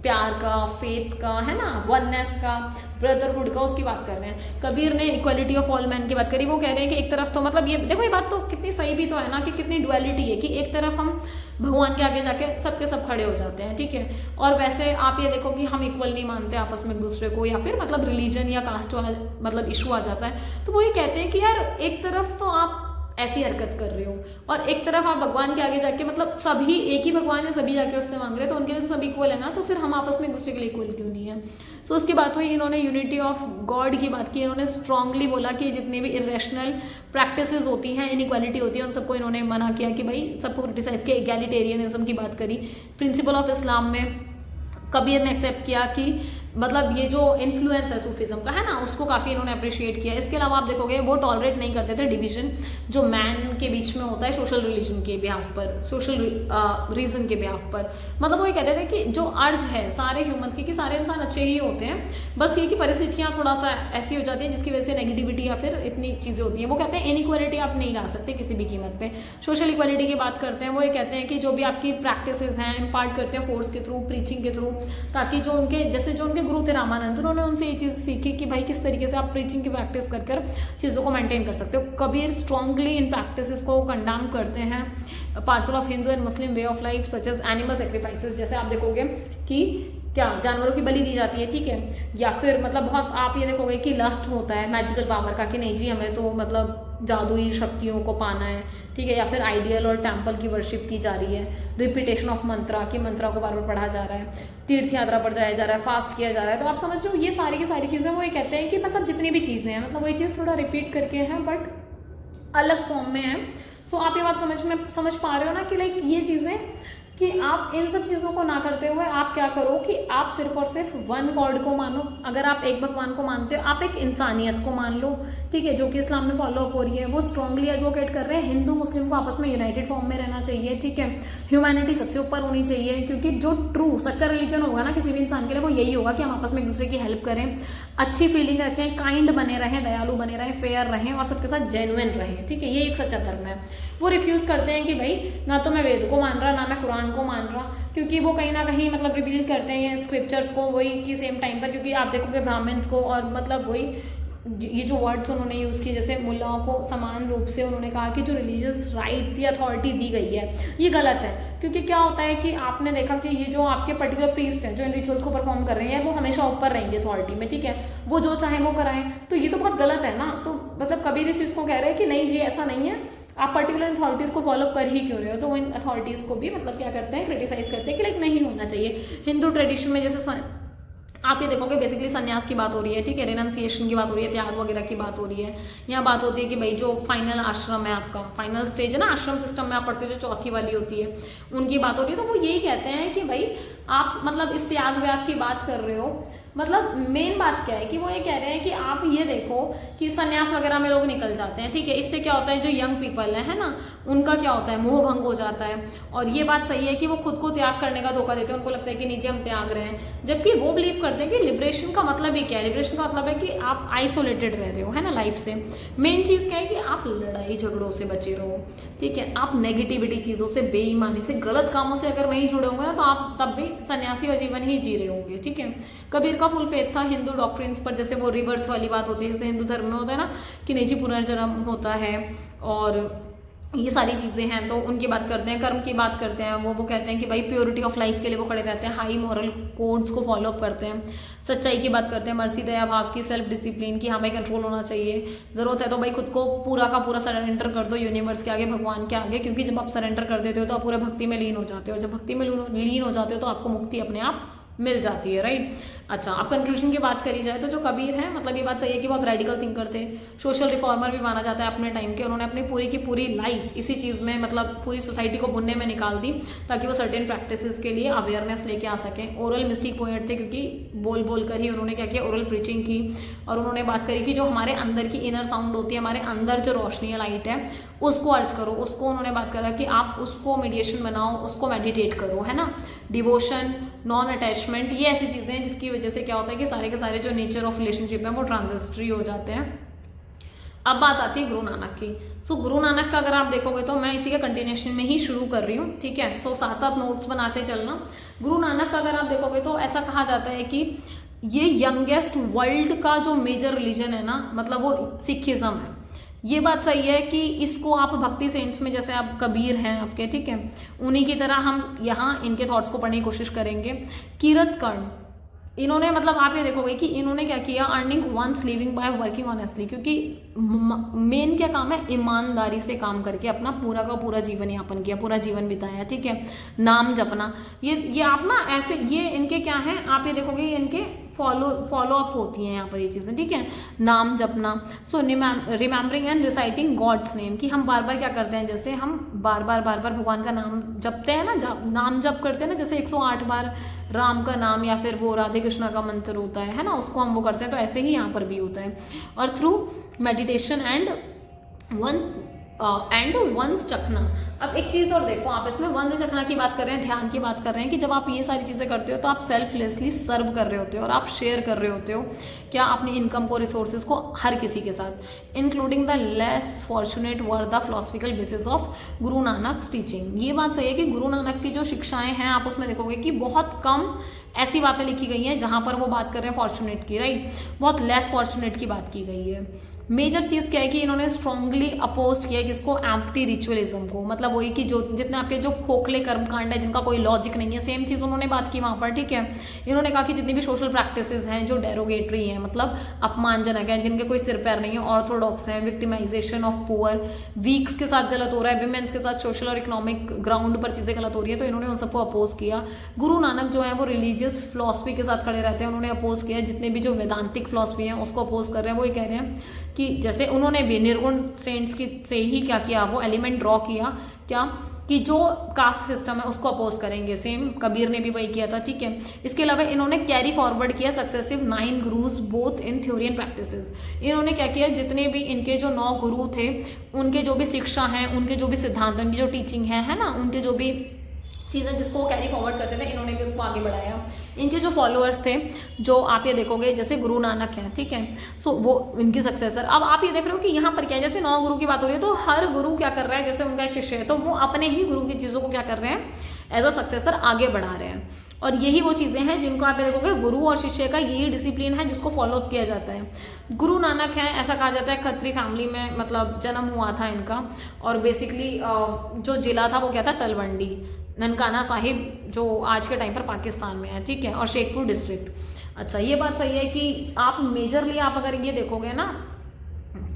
प्यार का, फेथ का, है ना, वननेस का, ब्रदरहुड का, उसकी बात कर रहे हैं। कबीर ने इक्वालिटी ऑफ ऑल मैन की बात करी। वो कह रहे हैं कि एक तरफ तो मतलब ये देखो, ये बात तो कितनी सही भी तो है ना, कि कितनी डुअलिटी है कि एक तरफ हम भगवान के आगे जाके सबके सब खड़े हो जाते हैं, ठीक है, और वैसे आप ये देखो कि हम इक्वल नहीं मानते आपस में एक दूसरे को, या फिर मतलब रिलीजन या कास्ट वाला मतलब इशू आ जाता है। तो वो ये कहते हैं कि यार एक तरफ तो आप ऐसी हरकत कर रहे हो, और एक तरफ आप भगवान के आगे जाके मतलब सभी एक ही भगवान है, सभी जाके उससे मांग रहे हैं, तो उनके लिए तो सब इक्वल है ना, तो फिर हम आपस में एक दूसरे के लिए इक्वल क्यों नहीं है। सो उसकी बात हुई, इन्होंने यूनिटी ऑफ गॉड की बात की, इन्होंने स्ट्रांगली बोला कि जितनी भी इरेशनल प्रैक्टिसेस होती हैं, इनइक्वालिटी होती है, उन सबको इन्होंने मना किया कि भाई सबको क्रिटिसाइज किया। एगैलिटेरियनिज्म की बात करी। प्रिंसिपल ऑफ इस्लाम में कबीर ने एक्सेप्ट किया कि मतलब ये जो इन्फ्लुएंस है सूफिज्म का, है ना, उसको काफ़ी इन्होंने अप्रिशिएट किया। इसके अलावा आप देखोगे वो टॉलरेट नहीं करते थे डिवीजन जो मैन के बीच में होता है सोशल रिलीजन के बिहाफ पर, सोशल रीजन के बिहाफ पर। मतलब वो ये कहते थे कि जो अर्ज है सारे ह्यूमंस की कि सारे इंसान अच्छे ही होते हैं, बस ये कि परिस्थितियाँ थोड़ा सा ऐसी हो जाती हैं जिसकी वजह से नेगेटिविटी या फिर इतनी चीज़ें होती हैं। वो कहते हैं इनइक्वालिटी आप नहीं ला सकते किसी भी कीमत पे। सोशल इक्वालिटी की बात करते हैं, वो ये कहते हैं कि जो भी आपकी प्रैक्टिसेस हैं इम्पार्ट करते हैं फोर्स के थ्रू, प्रीचिंग के थ्रू, ताकि जो उनके जैसे जो उनके गुरु थे रामानंद, उन्होंने उनसे ये चीज़ सीखी कि भाई किस तरीके से आप प्रीचिंग की प्रैक्टिस कर कर चीज़ों को मेंटेन कर सकते हो। कबीर स्ट्रांगली इन प्रैक्टिसेस को कंडेम करते हैं। Parcel of Hindu and Muslim way of life such as animal sacrifices, जैसे आप देखोगे कि क्या जानवरों की बलि दी जाती है, ठीक है, या फिर मतलब बहुत आप ये देखोगे कि लस्ट होता है मैजिकल पावर का कि नहीं जी हमें तो मतलब जादुई शक्तियों को पाना है, ठीक है, या फिर आइडियल और टेम्पल की वर्शिप की जा रही है, रिपीटेशन ऑफ मंत्रा कि मंत्रा को बार बार पढ़ा जा रहा है, तीर्थ यात्रा पर जाया जा रहा है, फास्ट किया जा रहा है। तो आप समझ रहे हो ये सारी की सारी चीज़ें वो ये कहते हैं कि मतलब जितनी भी चीज़ें हैं मतलब वही चीज़ थोड़ा रिपीट करके है बट अलग फॉर्म में है। सो आप ये बात समझ पा रहे हो ना कि लाइक ये चीज़ें कि आप इन सब चीज़ों को ना करते हुए आप क्या करो कि आप सिर्फ और सिर्फ वन गॉड को मानो। अगर आप एक भगवान को मानते हो, आप एक इंसानियत को मान लो, ठीक है, जो कि इस्लाम में फॉलो अप हो रही है। वो स्ट्रांगली एडवोकेट कर रहे हैं हिंदू मुस्लिम को आपस में यूनाइटेड फॉर्म में रहना चाहिए, ठीक है, ह्यूमैनिटी सबसे ऊपर होनी चाहिए, क्योंकि जो ट्रू सच्चा रिलीजन होगा ना किसी भी इंसान के लिए वो यही होगा कि हम आपस में एक दूसरे की हेल्प करें, अच्छी फीलिंग रखें, काइंड बने रहें, दयालु बने रहें, फेयर रहें और सबके साथ जेन्युइन रहें, ठीक है, ये एक सच्चा धर्म है। वो रिफ्यूज करते हैं कि भाई ना तो मैं वेद को मान रहा ना मैं कुरान को मान रहा, क्योंकि वो कहीं ना कहीं मतलब रिवील करते हैं स्क्रिप्चर्स को वही की सेम टाइम पर, क्योंकि आप देखोगे ब्राह्मण्स को और मतलब वही ये जो वर्ड्स उन्होंने यूज़ किए जैसे मुल्लाओं को समान रूप से उन्होंने कहा कि जो रिलीजियस राइट्स या अथॉरिटी दी गई है ये गलत है। क्योंकि क्या होता है कि आपने देखा कि ये जो आपके पर्टिकुलर प्रीस्ट हैं जो इन रिचुअल्स को परफॉर्म कर रहे हैं वो हमेशा ऊपर रहेंगे अथॉरिटी में, ठीक है, वो जो चाहे वो कराएं, तो ये तो बहुत गलत है ना। तो मतलब कबीर इस चीज़ को कह रहे हैं कि नहीं जी ऐसा नहीं है, आप पर्टिकुलर अथॉरिटीज़ को फॉलो कर ही क्यों रहे हो। तो वो इन अथॉरिटीज़ को भी मतलब क्या करते हैं क्रिटिसाइज करते हैं कि लाइक नहीं होना चाहिए। हिंदू ट्रेडिशन में जैसे आप ये देखोगे बेसिकली संन्यास की बात हो रही है, ठीक है, रिनंसिएशन की बात हो रही है, त्याग वगैरह की बात हो रही है। यहाँ बात होती है कि भाई जो फाइनल आश्रम है आपका, फाइनल स्टेज है ना आश्रम सिस्टम में आप पढ़ते हो जो चौथी वाली होती है उनकी बात हो रही है। तो वो यही कहते हैं कि भाई आप मतलब इस त्याग व्याग की बात कर रहे हो, मतलब मेन बात क्या है कि वो ये कह रहे हैं कि आप ये देखो कि संन्यास वगैरह में लोग निकल जाते हैं, ठीक है, इससे क्या होता है जो यंग पीपल है ना उनका क्या होता है मोह भंग हो जाता है। और ये बात सही है कि वो खुद को त्याग करने का धोखा देते हैं, उनको लगता है कि नीचे हम त्याग रहे हैं, जबकि वो बिलीव करते हैं कि लिबरेशन का मतलब ही क्या है। लिबरेशन का मतलब है कि आप आइसोलेटेड रह रहे हो, है ना, लाइफ से। मेन चीज़ क्या है कि आप लड़ाई झगड़ों से बचे रहो, ठीक है, आप नेगेटिविटी चीज़ों से, बेईमानी से, गलत कामों से अगर नहीं जुड़े होंगे ना तो आप तब भी सन्यासी का जीवन ही जी रहे होंगे, ठीक है। कबीर का फुल फेथ था हिंदू डॉक्ट्रिन्स पर, जैसे वो रिबर्थ वाली बात होती है जैसे हिंदू धर्म में होता है ना कि नहीं जी पुनर्जन्म होता है और ये सारी चीज़ें हैं। तो उनकी बात करते हैं, कर्म की बात करते हैं, वो कहते हैं कि भाई प्योरिटी ऑफ लाइफ के लिए वो खड़े रहते हैं, हाई मॉरल कोड्स को फॉलो अप करते हैं, सच्चाई की बात करते हैं, मर्सी दया भाव की, सेल्फ डिसिप्लिन की, हमें कंट्रोल होना चाहिए, ज़रूरत है तो भाई खुद को पूरा का पूरा सरेंडर कर दो यूनिवर्स के आगे, भगवान के आगे, क्योंकि जब आप सरेंडर कर देते हो तो आप पूरे भक्ति में लीन हो जाते हो, और जब भक्ति में लीन हो जाते हो तो आपको मुक्ति अपने आप मिल जाती है, राइट। अच्छा, अब कंक्लूजन की बात करी जाए तो जो कबीर है, मतलब ये बात सही है कि बहुत रेडिकल थिंकर थे, सोशल रिफॉर्मर भी माना जाता है अपने टाइम के। उन्होंने अपनी पूरी की पूरी लाइफ इसी चीज़ में, मतलब पूरी सोसाइटी को बुनने में निकाल दी ताकि वो सर्टेन प्रैक्टिसेस के लिए अवेयरनेस लेके आ सकें। ओरल मिस्टिक पोएट थे, क्योंकि बोल बोल कर ही उन्होंने क्या किया, ओरल प्रीचिंग की। और उन्होंने बात करी कि जो हमारे अंदर की इनर साउंड होती है, हमारे अंदर जो रोशनी है, लाइट है, उसको अर्ज करो। उसको उन्होंने बात करा कि आप उसको मेडिटेशन बनाओ, उसको मेडिटेट करो, है ना। डिवोशन, नॉन अटैचमेंट, ये ऐसी चीज़ें हैं जिसकी वजह से क्या होता है कि सारे के सारे जो नेचर ऑफ रिलेशनशिप है वो ट्रांजिस्टरी हो जाते हैं। अब बात आती है गुरु नानक की। सो गुरु नानक का अगर आप देखोगे तो मैं इसी के कंटिन्यूएशन में ही शुरू कर रही हूँ, ठीक है। सो साथ साथ नोट्स बनाते चलना। गुरु नानक का अगर आप देखोगे तो ऐसा कहा जाता है कि ये यंगेस्ट वर्ल्ड का जो मेजर रिलीजन है ना, मतलब वो सिखिज्म है। ये बात सही है कि इसको आप भक्ति सेंट्स में, जैसे आप कबीर हैं आपके, ठीक है, उन्हीं की तरह हम यहाँ इनके थॉट्स को पढ़ने की कोशिश करेंगे। कीरत कर्ण, इन्होंने, मतलब आप ये देखोगे कि इन्होंने क्या किया, earning ones living by working honestly, क्योंकि मेन क्या काम है, ईमानदारी से काम करके अपना पूरा का पूरा जीवन यापन किया, पूरा जीवन बिताया, ठीक है। नाम जपना, ये आप ना ऐसे, ये इनके क्या है, आप ये देखोगे इनके फॉलो अप होती हैं यहाँ पर ये चीज़ें, ठीक है। Naam Japna, so remembering and reciting God's name, कि हम बार बार क्या करते हैं, जैसे हम बार बार भगवान का नाम जपते हैं ना, नाम जप करते हैं ना, जैसे 108 बार राम का नाम या फिर वो राधे कृष्णा का मंत्र होता है ना, उसको हम वो करते हैं, तो ऐसे ही यहाँ पर भी होता है। और थ्रू मेडिटेशन एंड वंश चखना। अब एक चीज़ और देखो, आप इसमें वंश चखना की बात कर रहे हैं, ध्यान की बात कर रहे हैं, कि जब आप ये सारी चीज़ें करते हो तो आप सेल्फलेसली सर्व कर रहे होते हो और आप शेयर कर रहे होते हो क्या, अपनी इनकम को, रिसोर्सेज को हर किसी के साथ, including the less fortunate were the philosophical basis of Guru Nanak teaching. ये बात सही है कि गुरु नानक की जो शिक्षाएं हैं, आप उसमें देखोगे कि बहुत कम ऐसी बातें लिखी गई हैं जहां पर वो बात कर रहे हैं फॉर्चुनेट की, राइट, बहुत लेस फॉर्चुनेट की बात की गई है। मेजर चीज़ क्या है कि इन्होंने स्ट्रांगली अपोज किया है किसको, एम्प्टी रिचुअलिज्म को, मतलब वही कि जो जितने आपके जो खोखले कर्मकांड है, जिनका कोई लॉजिक नहीं है, सेम चीज़ उन्होंने बात की वहाँ पर, ठीक है। इन्होंने कहा कि जितनी भी सोशल प्रैक्टिसेस हैं जो डेरोगेटरी हैं, मतलब अपमानजनक हैं, जिनके कोई सिर पैर नहीं है, ऑर्थोडॉक्स हैं, विक्टिमाइजेशन ऑफ पुअर, वीक्स के साथ गलत हो रहा है, विमेंस के साथ सोशल और इकोनॉमिक ग्राउंड पर चीज़ें गलत हो रही है, तो इन्होंने उन सबको अपोज किया। गुरु नानक जो है वो रिलीजियस फिलॉसफी के साथ खड़े रहते हैं, उन्होंने अपोज किया। जितने भी जो वेदांतिक फिलॉसफी है उसको अपोज कर रहे हैं, वो ये कह रहे हैं कि जैसे उन्होंने भी निर्गुण सेंट्स की से ही क्या किया, वो एलिमेंट ड्रॉ किया, क्या कि जो कास्ट सिस्टम है उसको अपोज करेंगे, सेम कबीर ने भी वही किया था, ठीक है। इसके अलावा इन्होंने कैरी फॉरवर्ड किया successive 9 gurus both in theory and practices. इन्होंने क्या किया, जितने भी इनके जो 9 गुरु थे, उनके जो भी शिक्षा है, उनके जो भी सिद्धांत, उनकी जो टीचिंग है ना, उनके जो भी चीज़ें जिसको कैरी फॉरवर्ड करते थे, इन्होंने भी उसको आगे बढ़ाया। इनके जो फॉलोअर्स थे, जो आप ये देखोगे जैसे गुरु नानक हैं, ठीक है, सो वो इनकी सक्सेसर। अब आप ये देख रहे हो कि यहाँ पर क्या है, जैसे 9 गुरु की बात हो रही है, तो हर गुरु क्या कर रहा है, जैसे उनका एक शिष्य है तो वो अपने ही गुरु की चीज़ों को क्या कर रहे हैं, एज अ सक्सेसर आगे बढ़ा रहे हैं। और यही वो चीज़ें हैं जिनको आप देखोगे, गुरु और शिष्य का यही डिसिप्लिन है जिसको फॉलो अप किया जाता है। गुरु नानक है, ऐसा कहा जाता है खत्री फैमिली में मतलब जन्म हुआ था इनका, और बेसिकली जो जिला था वो क्या था, तलवंडी, ननकाना साहिब, जो आज के टाइम पर पाकिस्तान में है, ठीक है, और शेखपुर डिस्ट्रिक्ट। अच्छा, ये बात सही है कि आप मेजरली आप अगर ये देखोगे ना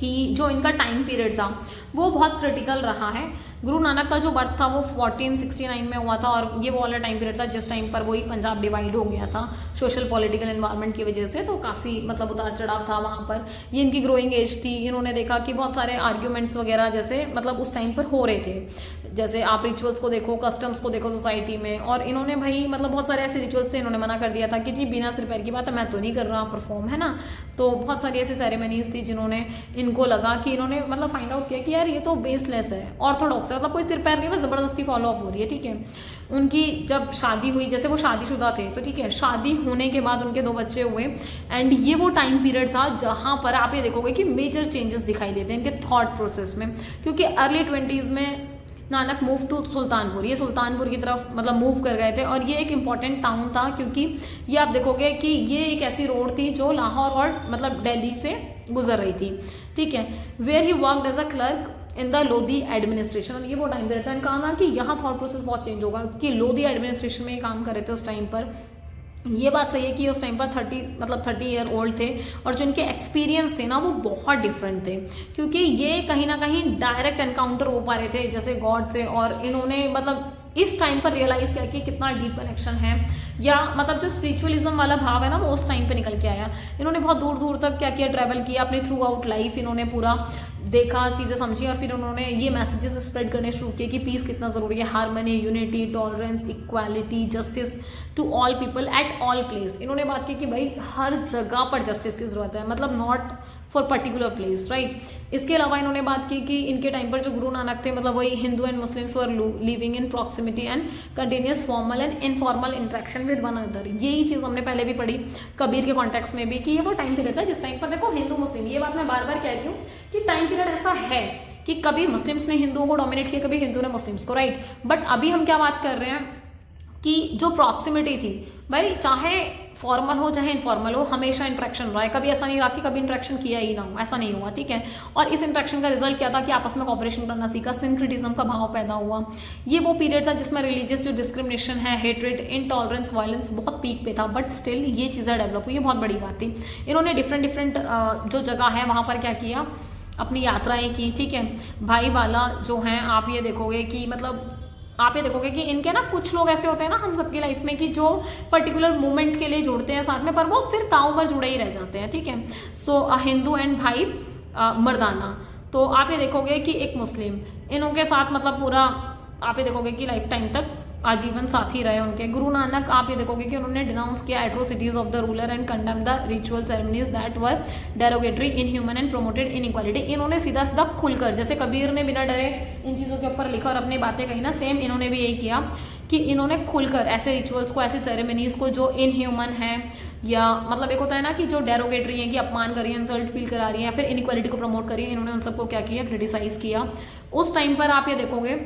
कि जो इनका टाइम पीरियड था वो बहुत क्रिटिकल रहा है। गुरु नानक का जो बर्थ था वो 1469 में हुआ था, और ये वो वाला टाइम पीरियड था जिस टाइम पर वही पंजाब डिवाइड हो गया था सोशल पॉलिटिकल एनवायरनमेंट की वजह से, तो काफ़ी मतलब उतार चढ़ाव था वहाँ पर। ये इनकी ग्रोइंग एज थी, इन्होंने देखा कि बहुत सारे आर्ग्यूमेंट्स वगैरह जैसे मतलब उस टाइम पर हो रहे थे, जैसे आप रिचुअल्स को देखो, कस्टम्स को देखो सोसाइटी में, और इन्होंने भाई मतलब बहुत सारे ऐसे रिचुअल्स थे, इन्होंने मना कर दिया था कि जी बिना सिर पैर की बात है, मैं तो नहीं कर रहा परफॉर्म, है ना। तो बहुत सारी ऐसी सेरेमनीज थी जिन्होंने इनको लगा कि इन्होंने मतलब फाइंड आउट किया कि यार ये तो बेसलेस है, ऑर्थोडॉक्स है, मतलब कोई सिर पैर नहीं, बस जबरदस्ती फॉलो अप हो रही है, ठीक है। उनकी जब शादी हुई, जैसे वो शादीशुदा थे तो ठीक है, शादी होने के बाद उनके 2 बच्चे हुए, एंड ये वो टाइम पीरियड था जहाँ पर आप ये देखोगे कि मेजर चेंजेस दिखाई देते हैं इनके थॉट प्रोसेस में, क्योंकि अर्ली 20s में नानक मूव टू सुल्तानपुर, ये सुल्तानपुर की तरफ मतलब मूव कर गए थे, और ये एक इम्पॉर्टेंट टाउन था क्योंकि ये आप देखोगे कि ये एक ऐसी रोड थी जो लाहौर और मतलब दिल्ली से गुजर रही थी, ठीक है। Where he worked as a clerk in the Lodi administration, और ये वो टाइम पीरियड था, इनका ना कि यहाँ थॉट प्रोसेस बहुत चेंज होगा कि लोधी एडमिनिस्ट्रेशन में ये काम कर रहे थे उस टाइम पर। ये बात सही है कि उस टाइम पर 30 ईयर ओल्ड थे, और जो इनके एक्सपीरियंस थे ना वो बहुत डिफरेंट थे, क्योंकि ये कहीं ना कहीं डायरेक्ट एनकाउंटर हो पा रहे थे जैसे गॉड से, और इन्होंने मतलब इस टाइम पर रियलाइज किया कि कितना डीप कनेक्शन है, या मतलब जो स्पिरिचुअलिज्म वाला भाव है ना वो उस टाइम पे निकल के आया। इन्होंने बहुत दूर दूर तक क्या किया, ट्रैवल किया, अपने थ्रू आउट लाइफ इन्होंने पूरा देखा, चीज़ें समझी, और फिर उन्होंने ये मैसेजेस स्प्रेड करने शुरू किए कि पीस कितना ज़रूरी है, harmony, unity, tolerance, equality, justice to all people at all place. इन्होंने बात की कि भाई हर जगह पर जस्टिस की ज़रूरत है, मतलब not for particular place, right. इसके अलावा इन्होंने बात की कि इनके टाइम पर जो गुरु नानक थे, मतलब वही Hindu and Muslims were living in proximity and continuous formal and informal interaction with one other. यही चीज़ हमने पहले भी पढ़ी कबीर के कॉन्टेक्स्ट में भी, कि ये वो टाइम पीरियड था जिस टाइम पर देखो हिंदू मुस्लिम, ये बात मैं बार बार कह रही हूँ कि टाइम पीरियड ऐसा है कि कभी मुस्लिम्स ने हिंदुओं को डोमिनेट किया, कभी हिंदू ने मुस्लिम्स को, राइट। बट अभी हम क्या बात कर रहे हैं कि जो प्रॉक्सिमिटी थी भाई, चाहे फॉर्मल हो चाहे इनफॉर्मल हो, हमेशा इंटरेक्शन रहा है। कभी ऐसा नहीं रहा कि कभी इंटरेक्शन किया ही ना हो, ऐसा नहीं हुआ, ठीक है। और इस इंटरेक्शन का रिजल्ट क्या था कि आपस में कॉपरेशन करना सीखा, सिंक्रेटिज्म का भाव पैदा हुआ। ये वो पीरियड था जिसमें रिलीजियस जो डिस्क्रिमिनेशन है, हेट्रेड, इनटॉलरेंस, वायलेंस बहुत पीक पे था, बट स्टिल ये चीज़ें डेवलप हुई, ये बहुत बड़ी बात थी। इन्होंने डिफरेंट जो जगह है वहाँ पर क्या किया, अपनी यात्राएं की, ठीक है। भाई वाला जो हैं, आप ये देखोगे कि मतलब आप ये देखोगे कि इनके ना कुछ लोग ऐसे होते हैं ना हम सबकी लाइफ में कि जो पर्टिकुलर मोमेंट के लिए जुड़ते हैं साथ में, पर वो फिर ताउमर जुड़े ही रह जाते हैं, ठीक है। सो हिंदू एंड भाई मर्दाना, तो आप ये देखोगे कि एक मुस्लिम, इनके साथ मतलब पूरा आप ये देखोगे कि लाइफ टाइम तक आजीवन साथी रहे उनके। गुरु नानक आप ये देखोगे कि उन्होंने डिनाउंस किया atrocities of the ruler and condemn the ritual ceremonies that were derogatory, inhuman and promoted inequality. इन्होंने सीधा सीधा खुलकर, जैसे कबीर ने बिना डरे इन चीज़ों के ऊपर लिखा और अपनी बातें कही ना, सेम इन्होंने भी यही किया कि इन्होंने खुलकर ऐसे रिचुअल्स को, ऐसे सेरेमनीज को जो इनह्यूमन है, या मतलब एक होता है ना कि जो डेरोगेटरी है कि अपमान करिए, इंसल्ट फील करा रही है, या फिर इनइक्वालिटी को प्रमोट करिए, इन्होंने उन सबको क्या किया, क्रिटिसाइज किया। उस टाइम पर आप ये देखोगे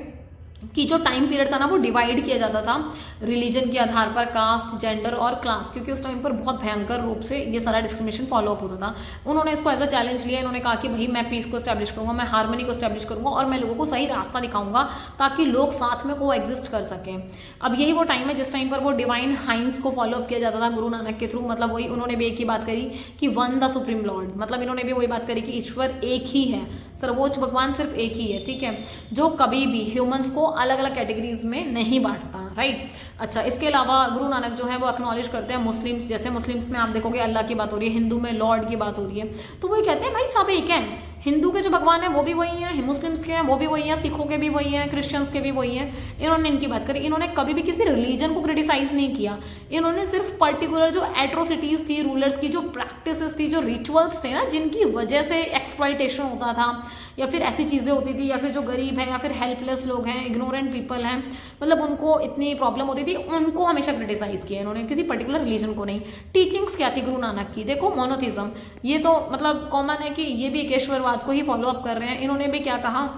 कि जो टाइम पीरियड था ना वो डिवाइड किया जाता था रिलीजन के आधार पर, कास्ट, जेंडर और क्लास, क्योंकि उस टाइम पर बहुत भयंकर रूप से ये सारा डिस्क्रिमिनेशन फॉलो अप होता था। उन्होंने इसको एज अ चैलेंज लिया, इन्होंने कहा कि भाई मैं पीस को स्टैब्लिश करूंगा, मैं हार्मनी को स्टैब्लिश करूंगा, और मैं लोगों को सही रास्ता दिखाऊंगा ताकि लोग साथ में को एग्जिस्ट कर सकें। अब यही वो टाइम है जिस टाइम पर वो डिवाइन हाइंस को फॉलो अप किया जाता था गुरु नानक के थ्रू, मतलब वही उन्होंने भी एक ही बात करी कि वन द सुप्रीम लॉर्ड, मतलब इन्होंने भी वही बात करी कि ईश्वर एक ही है, सर्वोच्च भगवान सिर्फ एक ही है, ठीक है, जो कभी भी ह्यूमंस को अलग अलग कैटेगरीज में नहीं बांटता, राइट। अच्छा, इसके अलावा गुरु नानक जो है वो एक्नॉलेज करते हैं मुस्लिम्स, जैसे मुस्लिम्स में आप देखोगे अल्लाह की बात हो रही है, हिंदू में लॉर्ड की बात हो रही है, तो वही कहते हैं भाई सब एक है, हिंदू के जो भगवान है वो भी वही है, मुस्लिम्स के हैं वो भी वही है, सिखों के भी वही है, क्रिश्चियंस के भी वही है। इन्होंने इनकी बात करी, इन्होंने कभी भी किसी रिलीजन को क्रिटिसाइज नहीं किया, इन्होंने सिर्फ पर्टिकुलर जो एट्रोसिटीज थी, रूलर्स की जो प्रैक्टिसेस थी, जो रिचुअल्स थे ना जिनकी वजह से एक्सप्लॉइटेशन होता था, या फिर ऐसी चीज़ें होती थी, या फिर जो गरीब है या फिर हेल्पलेस लोग हैं, इग्नोरेंट पीपल हैं, मतलब उनको इतनी प्रॉब्लम होती थी, उनको हमेशा क्रिटिसाइज किया इन्होंने, किसी पर्टिकुलर रिलीजन को नहीं। टीचिंग्स क्या थी गुरु नानक की, देखो मोनोथिज्म, ये तो मतलब कॉमन है कि ये भी एकेश्वरवाद को ही फॉलो अप कर रहे हैं। इन्होंने भी क्या कहा,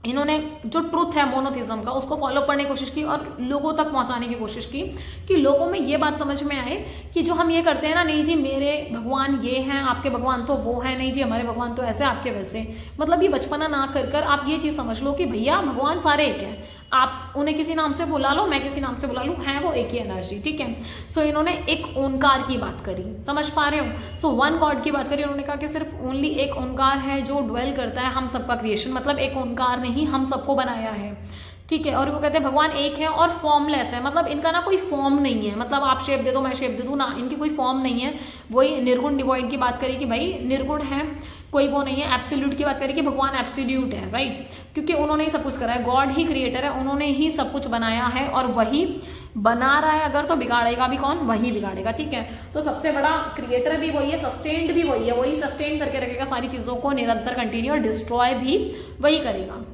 इन्होंने जो ट्रुथ है मोनोथिज्म का उसको फॉलो करने की कोशिश की और लोगों तक पहुंचाने की कोशिश की कि लोगों में ये बात समझ में आए कि जो हम ये करते हैं ना, नहीं जी मेरे भगवान ये हैं, आपके भगवान तो वो है, नहीं जी हमारे भगवान तो ऐसे, आपके वैसे, मतलब ये बचपना ना कर कर आप ये चीज़ समझ लो कि भैया भगवान सारे एक हैं, आप उन्हें किसी नाम से बुला लो, मैं किसी नाम से बुला लूँ, है वो एक ही एनर्जी, ठीक है। सो इन्होंने एक ओंकार की बात करी, समझ पा रहे हो, सो वन गॉड की बात करी। उन्होंने कहा कि सिर्फ ओनली एक ओंकार है जो ड्वेल करता है हम सबका क्रिएशन, मतलब एक ओंकार नहीं हम सबको बनाया है, ठीक है। और वो कहते हैं भगवान एक है और फॉर्मलेस है, मतलब इनका ना कोई फॉर्म नहीं है, मतलब आप शेप दे दो मैं शेप दे दूँ ना, इनकी कोई फॉर्म नहीं है। वही निर्गुण डिवाइड की बात करी कि भाई निर्गुण है, कोई वो नहीं है। एब्सोल्यूट की बात करी कि भगवान एब्सोल्यूट है, राइट, क्योंकि उन्होंने ही सब कुछ करा है, गॉड ही क्रिएटर है, उन्होंने ही सब कुछ बनाया है और वही बना रहा है, अगर तो बिगाड़ेगा भी कौन, वही बिगाड़ेगा, ठीक है। तो सबसे बड़ा क्रिएटर भी वही है, सस्टेन्ड भी वही है, वही सस्टेन करके रखेगा सारी चीज़ों को निरंतर कंटिन्यू, और डिस्ट्रॉय भी वही करेगा।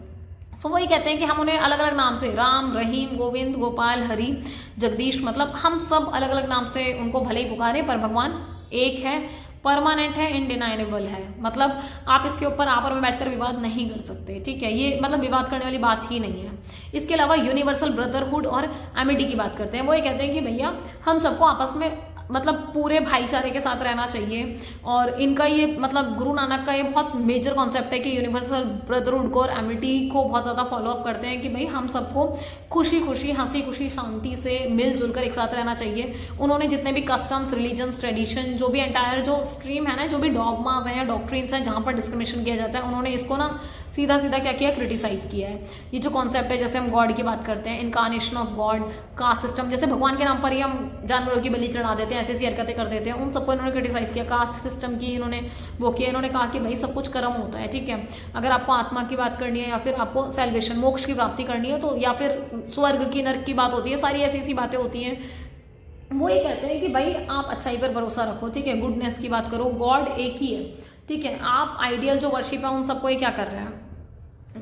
सो वही कहते हैं कि हम उन्हें अलग अलग नाम से, राम, रहीम, गोविंद, गोपाल, हरि, जगदीश, मतलब हम सब अलग अलग नाम से उनको भले ही पुकारे, पर भगवान एक है, परमानेंट है, इनडिनाइनेबल है, मतलब आप इसके ऊपर आप और मैं बैठकर विवाद नहीं कर सकते, ठीक है, ये मतलब विवाद करने वाली बात ही नहीं है। इसके अलावा यूनिवर्सल ब्रदरहुड और एमिटी की बात करते हैं, वो ये कहते हैं कि भैया हम सबको आपस में मतलब पूरे भाईचारे के साथ रहना चाहिए। और इनका ये मतलब गुरु नानक का ये बहुत मेजर कॉन्सेप्ट है कि यूनिवर्सल ब्रदरहुड को और एमिटी को बहुत ज़्यादा फॉलो अप करते हैं कि भाई हम सबको खुशी खुशी, हंसी खुशी, शांति से मिलजुल कर एक साथ रहना चाहिए। उन्होंने जितने भी कस्टम्स, रिलीजन्स, ट्रेडिशन, जो भी एंटायर जो स्ट्रीम है ना, जो भी डॉगमास हैं या डॉक्ट्रिन्स हैं जहाँ पर डिस्क्रिमिनेशन किया जाता है, उन्होंने इसको ना सीधा सीधा क्या किया, क्रिटिसाइज किया है। ये जो कॉन्सेप्ट है, जैसे हम गॉड की बात करते हैं, incarnation of God, caste system, जैसे भगवान के नाम पर ही हम जानवरों की बलि चढ़ा देते हैं, ऐसी ऐसी हरकतें कर देते हैं, उन सबको इन्होंने क्रिटिसाइज किया। कास्ट सिस्टम की इन्होंने वो किया, इन्होंने कहा कि भाई सब कुछ कर्म होता है, ठीक है। अगर आपको आत्मा की बात करनी है या फिर आपको सैल्वेशन, मोक्ष की प्राप्ति करनी है, तो या फिर स्वर्ग की, नर्क की बात होती है, सारी ऐसी ऐसी बातें होती हैं। वो ये कहते हैं कि भाई आप अच्छाई पर भरोसा रखो, ठीक है, गुडनेस की बात करो, गॉड एक ही है, ठीक है। आप आइडियल जो वर्शिप है उन सबको ये क्या कर रहे हैं,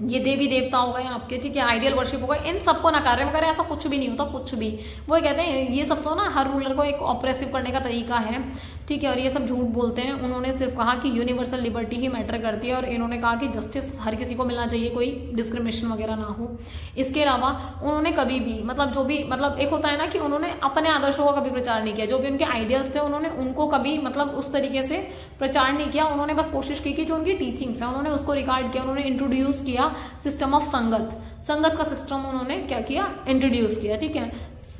ये देवी देवता हो गए आपके, ठीक है, आइडियल वर्शिप हो गए, इन सबको नकार रहे हैं, मगर ऐसा कुछ भी नहीं होता, कुछ भी। वो कहते हैं ये सब तो ना हर रूलर को एक ऑपरेसिव करने का तरीका है, ठीक है, और ये सब झूठ बोलते हैं। उन्होंने सिर्फ कहा कि यूनिवर्सल लिबर्टी ही मैटर करती है, और इन्होंने कहा कि जस्टिस हर किसी को मिलना चाहिए, कोई डिस्क्रिमिनेशन वगैरह ना हो। इसके अलावा उन्होंने कभी भी मतलब जो भी मतलब एक होता है ना कि उन्होंने अपने आदर्शों का कभी प्रचार नहीं किया, जो भी उनके आइडियल्स थे उन्होंने उनको कभी मतलब उस तरीके से प्रचार नहीं किया। उन्होंने बस कोशिश की कि जो उनकी टीचिंग्स है उन्होंने उसको रिकॉर्ड किया, उन्होंने इंट्रोड्यूस किया सिस्टम ऑफ संगत, संगत का सिस्टम उन्होंने क्या किया, इंट्रोड्यूस किया, ठीक है।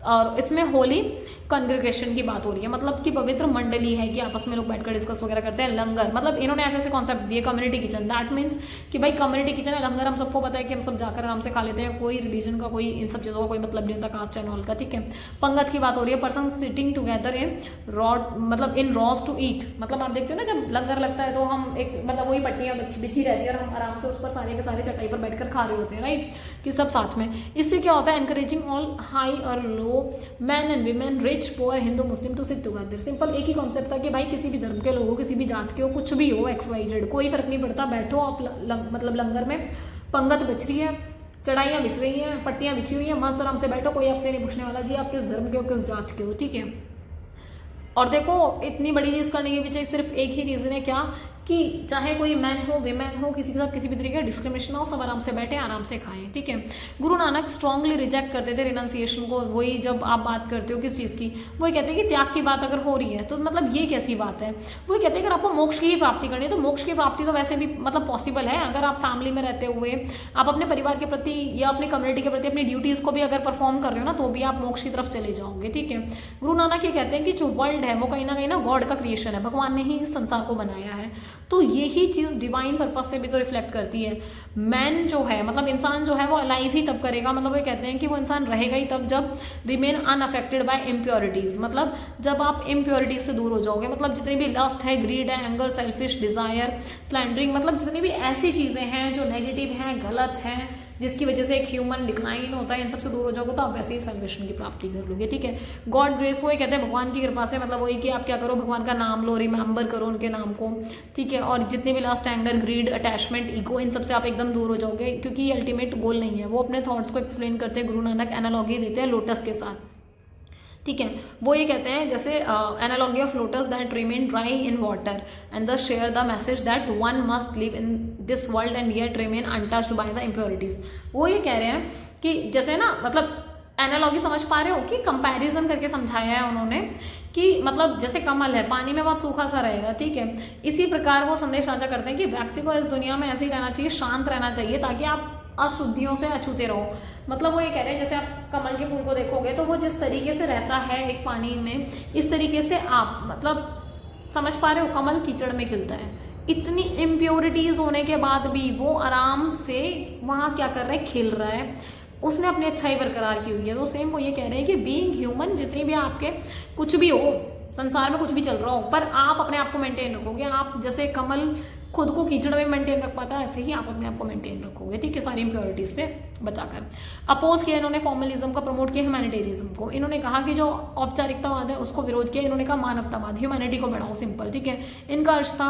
और इसमें होली कॉन्ग्रेगेशन की बात हो रही है, मतलब कि पवित्र मंडली है कि आपस में लोग बैठकर डिस्कस वगैरह करते हैं। लंगर मतलब इन्होंने ऐसे ऐसे कॉन्सेप्ट दिए, कम्युनिटी किचन, दैट मीन्स कि भाई कम्युनिटी किचन है, लंगर हम सबको पता है कि हम सब जाकर आराम से खा लेते हैं, कोई रिलीजन का, कोई इन सब चीज़ों का कोई मतलब नहीं होता, कास्ट एंड ऑल का, ठीक है। पंगत की बात हो रही है, person sitting together in rod, मतलब इन रॉस टू ईट, मतलब आप देखते हो ना जब लंगर लगता है तो हम एक मतलब वही पट्टियाँ बिछी रहती है और हम आराम से उस पर सारे के सारे चटाई पर बैठकर खा रहे होते हैं, राइट, कि सब साथ में। इससे क्या होता है, encouraging all high or low, man and women, rich poor, Hindu Muslim to sit together. Simple एक ही कॉन्सेप्ट था कि भाई किसी भी धर्म के लोग हो, किसी भी जात के हो, कुछ भी हो, XYZ, कोई फर्क नहीं पड़ता, बैठो आप मतलब लंगर में, पंगत बिछ रही है, चढ़ाइयाँ बिछ रही हैं, पट्टियाँ बिछी हुई हैं, मस्त आराम से बैठो, कोई आपसे नहीं पूछने वाला जी आप किस धर्म के हो, किस जात के हो, ठीक है। और देखो इतनी बड़ी चीज़ करने के पीछे सिर्फ एक ही रीज़न है, क्या, कि चाहे कोई मैन हो, वीमेन हो, किसी के साथ किसी भी तरीके का डिस्क्रिमिनेशन हो, सब आराम से बैठे, आराम से खाएं, ठीक है। गुरु नानक स्ट्रांगली रिजेक्ट करते थे रिनाउंसिएशन को। वही जब आप बात करते हो किस चीज़ की, वही कहते हैं कि त्याग की बात अगर हो रही है तो मतलब ये कैसी बात है। वही कहते हैं अगर आपको मोक्ष की ही प्राप्ति करनी है तो मोक्ष की प्राप्ति तो वैसे भी मतलब पॉसिबल है, अगर आप फैमिली में रहते हुए आप अपने परिवार के प्रति या अपनी कम्युनिटी के प्रति अपनी ड्यूटीज़ को भी अगर परफॉर्म कर रहे हो ना, तो भी आप मोक्ष की तरफ चले जाओगे, ठीक है। गुरु नानक ये कहते हैं कि जो वर्ल्ड है वो कहीं ना गॉड का क्रिएशन है, भगवान ने ही इस संसार को बनाया है, तो यही चीज़ डिवाइन पर्पस से भी तो रिफ्लेक्ट करती है। मैन जो है मतलब इंसान जो है वो अलाइव ही तब करेगा, मतलब वो कहते हैं कि वो इंसान रहेगा ही तब जब रिमेन अनअफेक्टेड बाय इम्प्योरिटीज़, मतलब जब आप इम्प्योरिटीज से दूर हो जाओगे, मतलब जितनी भी लस्ट है, ग्रीड है, एंगर, सेल्फिश डिजायर, स्लैंडरिंग, मतलब जितनी भी ऐसी चीज़ें हैं जो नेगेटिव हैं, गलत हैं, जिसकी वजह से एक ह्यूमन डिक्लाइन होता है, इन सबसे दूर हो जाओगे तो आप वैसे ही सैल्वेशन की प्राप्ति कर लोगे, ठीक है। गॉड ग्रेस वो ये कहते हैं भगवान की कृपा से, मतलब वही कि आप क्या करो, भगवान का नाम लो, रिमेंबर करो उनके नाम को, ठीक है। और जितने भी lust anger, greed, attachment, ego, इन सबसे आप एकदम दूर हो जाओगे, क्योंकि ये अल्टीमेट गोल नहीं है। वो अपने थॉट्स को एक्सप्लेन करते हैं, गुरु नानक एनालॉजी देते हैं लोटस के साथ, ठीक है। वो ये कहते हैं जैसे analogy of lotus that remain dry in water and the share the message that one must live in this world and yet remain untouched by the impurities. वो ये कह रहे हैं कि जैसे ना मतलब एनालॉजी समझ पा रहे हो कि कंपैरिजन करके समझाया है उन्होंने कि मतलब जैसे कमल है पानी में बहुत सूखा सा रहेगा, ठीक है, इसी प्रकार वो संदेश साझा करते हैं कि व्यक्ति को इस दुनिया में ऐसे ही रहना चाहिए, शांत रहना चाहिए, ताकि आप अशुद्धियों से अछूते रहो। मतलब वो ये कह रहे हैं जैसे आप कमल के फूल को देखोगे तो वो जिस तरीके से रहता है एक पानी में, इस तरीके से आप मतलब समझ पा रहे हो, कमल कीचड़ में खिलता है, इतनी इम्प्योरिटीज होने के बाद भी वो आराम से वहाँ क्या कर रहा है, खिल रहा है, उसने अपनी अच्छाई बरकरार की हुई है। तो सेम वो ये कह रहे हैं कि बीइंग ह्यूमन, जितनी भी आपके कुछ भी हो संसार में, कुछ भी चल रहा हो, पर आप अपने आप को मेंटेन रखोगे। आप जैसे कमल खुद को कीचड़ में मेंटेन रख पाता है, ऐसे ही आप अपने आप को मेंटेन रखोगे, ठीक है, सारी इंप्योरिटीज से बचाकर। अपोज किया इन्होंने फॉर्मलिज्म का, प्रमोट किया ह्यूमैनिटेरिज्म को। इन्होंने कहा कि जो औपचारिकतावाद है उसको विरोध किया, इन्होंने कहा मानवतावाद, ह्यूमैनिटी को बढ़ाओ, सिंपल, ठीक है। इनका अर्थ था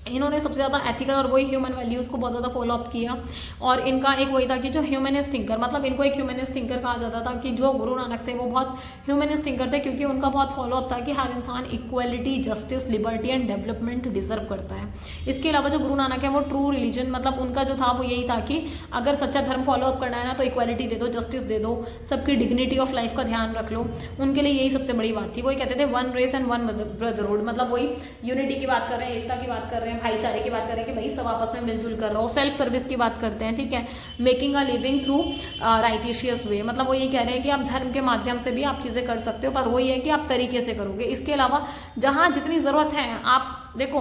इन्होंने सबसे ज़्यादा एथिकल और वही ह्यूमन वैल्यूज़ को बहुत ज़्यादा फॉलो अप किया। और इनका एक वही था कि जो ह्यूमनिस्ट थिंकर, मतलब इनको एक ह्यूमनिस्ट थिंकर कहा जाता था, कि जो गुरु नानक थे वो बहुत ह्यूमनिस्ट थिंकर थे, क्योंकि उनका बहुत फॉलो अप था कि हर इंसान equality, justice, liberty and development deserve करता है। इसके अलावा जो गुरु नानक है वो ट्रू रिलीजन, मतलब उनका जो था वो यही था कि अगर सच्चा धर्म फॉलो अप करना है ना तो इक्वालिटी दे दो, जस्टिस दे दो, सबकी डिग्निटी ऑफ लाइफ का ध्यान रख लो। उनके लिए यही सबसे बड़ी बात थी। वही कहते थे one race and one brotherhood, मतलब वही यूनिटी की बात कर रहे हैं, एकता की बात कर रहे हैं, भाईचारे की बात करें कि भाई सब आपस में मिलजुल कर रहो। सेल्फ सर्विस की बात करते हैं, ठीक है, मेकिंग अ लिविंग थ्रू राइटिशियस वे, मतलब वो ये कह रहे हैं कि आप धर्म के माध्यम से भी आप चीज़ें कर सकते हो, पर वो ये है कि आप तरीके से करोगे। इसके अलावा जहाँ जितनी ज़रूरत है, आप देखो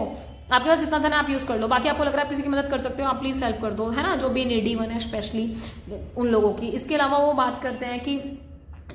आपके पास इतना धन आप यूज़ कर लो, बाकी आपको लग रहा है आप किसी की मदद कर सकते हो, आप प्लीज़ हेल्प कर दो, है ना, जो भी नीडी वन है स्पेशली उन लोगों की। इसके अलावा वो बात करते हैं कि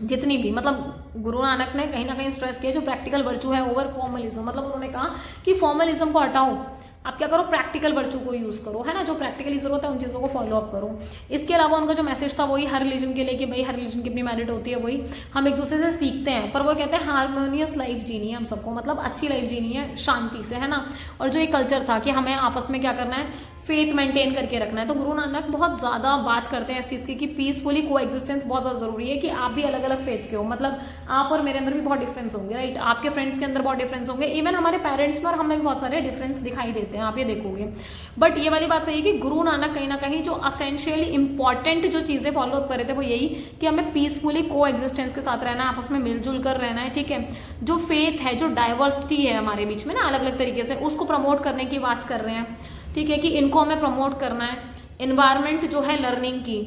जितनी भी, मतलब गुरु नानक ने कहीं ना कहीं स्ट्रेस किया जो प्रैक्टिकल वर्चू है ओवर फॉर्मलिज्म, मतलब उन्होंने कहा कि फॉर्मलिज्म को हटाओ, आप क्या करो, प्रैक्टिकल वर्चू को यूज़ करो, है ना, जो प्रैक्टिकली जरूरत है उन चीज़ों को फॉलो अप करो। इसके अलावा उनका जो मैसेज था वही हर रिलीजन के लिए कि भाई हर रिलीजन की अपनी मेरिट होती है, वही हम एक दूसरे से सीखते हैं, पर वो कहते हैं हार्मोनियस लाइफ जीनी है हम सबको, मतलब अच्छी लाइफ जीनी है शांति से, है ना। और जो एक कल्चर था कि हमें आपस में क्या करना है, फेथ मेंटेन करके रखना है। तो गुरु नानक बहुत ज़्यादा बात करते हैं इस चीज़ की कि पीसफुली को एग्जिस्टेंस बहुत ज़्यादा ज़रूरी है, कि आप भी अलग अलग फेथ के हो, मतलब आप और मेरे अंदर भी बहुत डिफरेंस होंगे, राइट, आपके फ्रेंड्स के अंदर बहुत डिफरेंस होंगे, इवन हमारे पेरेंट्स में और हमें भी बहुत सारे डिफरेंस दिखाई देते हैं, आप ये देखोगे। बट ये वाली बात सही है कि गुरु नानक कहीं ना कहीं जो असेंशियली इंपॉर्टेंट जो चीज़ें फॉलो अप कर रहे थे वो यही कि हमें पीसफुली को एग्जिस्टेंस के साथ रहना है, आपस में मिलजुल कर रहना है, ठीक है। जो फेथ है, जो डाइवर्सिटी है हमारे बीच में ना अलग अलग तरीके से, उसको प्रमोट करने की बात कर रहे हैं, ठीक है, कि इनको हमें प्रमोट करना है। इन्वायरमेंट जो है लर्निंग की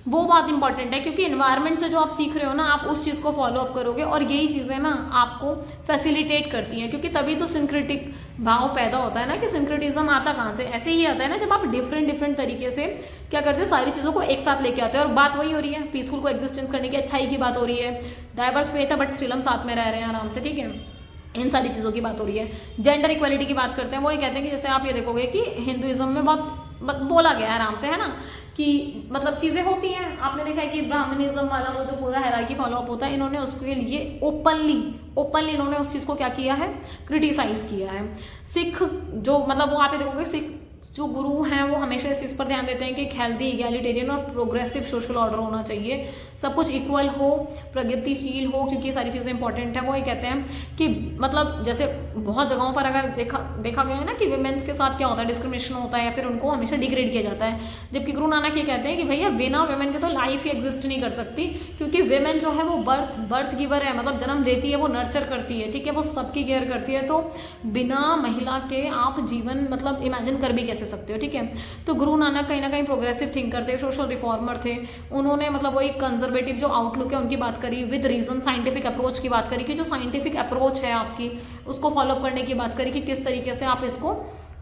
वो बहुत इंपॉर्टेंट है, क्योंकि इन्वायरमेंट से जो आप सीख रहे हो ना आप उस चीज़ को फॉलो अप करोगे, और यही चीज़ें ना आपको फैसिलिटेट करती हैं, क्योंकि तभी तो सिंक्रेटिक भाव पैदा होता है ना, कि सिंक्रेटिज्म आता कहाँ से, ऐसे ही आता है ना जब आप डिफरेंट डिफरेंट तरीके से क्या करते हो, सारी चीज़ों को एक साथ लेके आते हो। और बात वही हो रही है, पीसफुल को एग्जिस्टेंस करने की, अच्छाई की बात हो रही है, डाइवर्स फेथ है बट स्टिल हम साथ में रह रहे हैं आराम से, ठीक है, इन सारी चीज़ों की बात हो रही है। जेंडर इक्वालिटी की बात करते हैं, वो ये कहते हैं कि जैसे आप ये देखोगे कि हिंदुइज्म में बहुत बोला गया है आराम से, है ना, कि मतलब चीज़ें होती हैं, आपने देखा है कि ब्राह्मणिज्म वाला वो जो पूरा हायरार्की फॉलो अप होता है, इन्होंने उसके लिए ओपनली इन्होंने उस चीज़ को क्या किया है, क्रिटिसाइज किया है। सिख जो, मतलब वो आप ये देखोगे सिख जो गुरु हैं वो हमेशा इस चीज़ पर ध्यान देते हैं कि एक हेल्दी, इगैलिटेरियन और प्रोग्रेसिव सोशल ऑर्डर होना चाहिए, सब कुछ इक्वल हो, प्रगतिशील हो, क्योंकि ये सारी चीज़ें इंपॉर्टेंट है। वो ये कहते हैं कि मतलब जैसे बहुत जगहों पर अगर देखा गया है ना कि विमेंस के साथ क्या होता है, डिस्क्रिमिनेशन होता है या फिर उनको हमेशा डिग्रेड किया जाता है, जबकि गुरु नानक ये कहते हैं कि भैया बिना विमेन के तो लाइफ ही एग्जिस्ट नहीं कर सकती, क्योंकि विमेन जो है वो बर्थ गिवर है, मतलब जन्म देती है, वो नर्चर करती है, ठीक है, वो सबकी केयर करती है, तो बिना महिला के आप जीवन मतलब इमेजिन कर भी कैसे सकते हो, ठीक है। तो गुरु नानक कहीं ना कहीं प्रोग्रेसिव थिंकर थे, सोशल रिफॉर्मर थे, उन्होंने मतलब वो एक कंजर्वेटिव जो आउटलुक है उनकी बात करी, विद रीजन साइंटिफिक अप्रोच की बात करी, कि जो साइंटिफिक अप्रोच है आपकी उसको फॉलो अप करने की बात करी, कि किस तरीके से आप इसको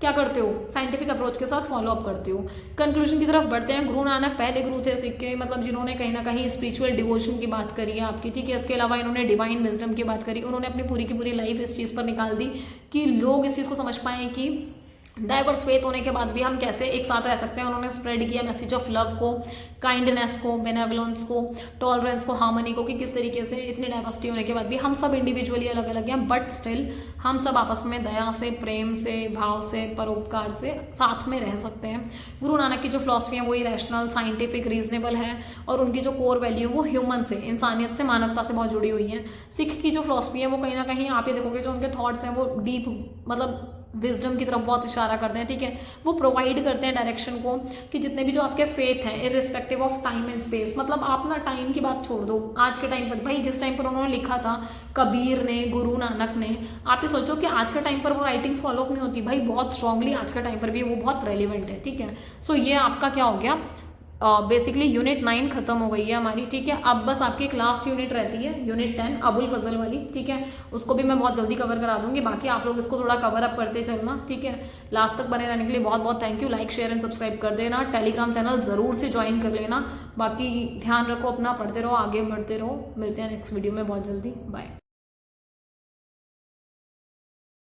क्या करते हो, साइंटिफिक अप्रोच के साथ फॉलो अप करते हो। कंक्लूजन की तरफ बढ़ते हैं। गुरु नानक पहले गुरु थे सिख के, मतलब जिन्होंने कहीं ना कहीं स्पिरिचुअल डिवोशन की बात करी है आपकी, ठीक है। इसके अलावा इन्होंने डिवाइन विजडम की बात करी, उन्होंने अपनी पूरी की पूरी लाइफ इस चीज़ पर निकाल दी कि लोग इस चीज़ को समझ पाएँ कि डाइवर्स फेथ होने के बाद भी हम कैसे एक साथ रह सकते हैं। उन्होंने स्प्रेड किया मैसेज ऑफ लव को, काइंडनेस को, बेनेवलेंस को, टॉलरेंस को, हार्मनी को, कि किस तरीके से इतनी डाइवर्सिटी होने के बाद भी हम सब इंडिविजुअली अलग अलग हैं, बट स्टिल हम सब आपस में दया से, प्रेम से, भाव से, परोपकार से साथ में रह सकते हैं। गुरु नानक की जो फिलॉसफी है वही रैशनल, साइंटिफिक, रीजनेबल है, और उनकी जो कोर वैल्यू वो ह्यूमन से, इंसानियत से, मानवता से बहुत जुड़ी हुई है। सिख की जो फिलॉसफी है वो कहीं ना कहीं आप ये देखोगे जो उनके थॉट्स हैं वो डीप मतलब विजडम की तरफ बहुत इशारा करते हैं, ठीक है। वो प्रोवाइड करते हैं डायरेक्शन को, कि जितने भी जो आपके फेथ हैं irrespective of time and space, मतलब आप ना टाइम की बात छोड़ दो, आज के टाइम पर भाई जिस टाइम पर उन्होंने लिखा था कबीर ने, गुरु नानक ने, आप ये सोचो कि आज के टाइम पर वो राइटिंग्स फॉलो नहीं होती, भाई बहुत स्ट्रांगली आज के टाइम पर भी वो बहुत रेलिवेंट है, ठीक है। सो ये आपका क्या हो गया, बेसिकली यूनिट 9 खत्म हो गई है हमारी, ठीक है। अब बस आपकी एक लास्ट यूनिट रहती है, यूनिट 10 अबुल फजल वाली, ठीक है। उसको भी मैं बहुत जल्दी कवर करा दूंगी, बाकी आप लोग इसको थोड़ा कवर अप करते चलना, ठीक है। लास्ट तक बने रहने के लिए बहुत बहुत thank you. Like, share and subscribe कर देना, टेलीग्राम चैनल जरूर से ज्वाइन कर लेना। बाकी ध्यान रखो अपना, पढ़ते रहो, आगे बढ़ते रहो, मिलते हैं नेक्स्ट वीडियो में बहुत जल्दी, बाय।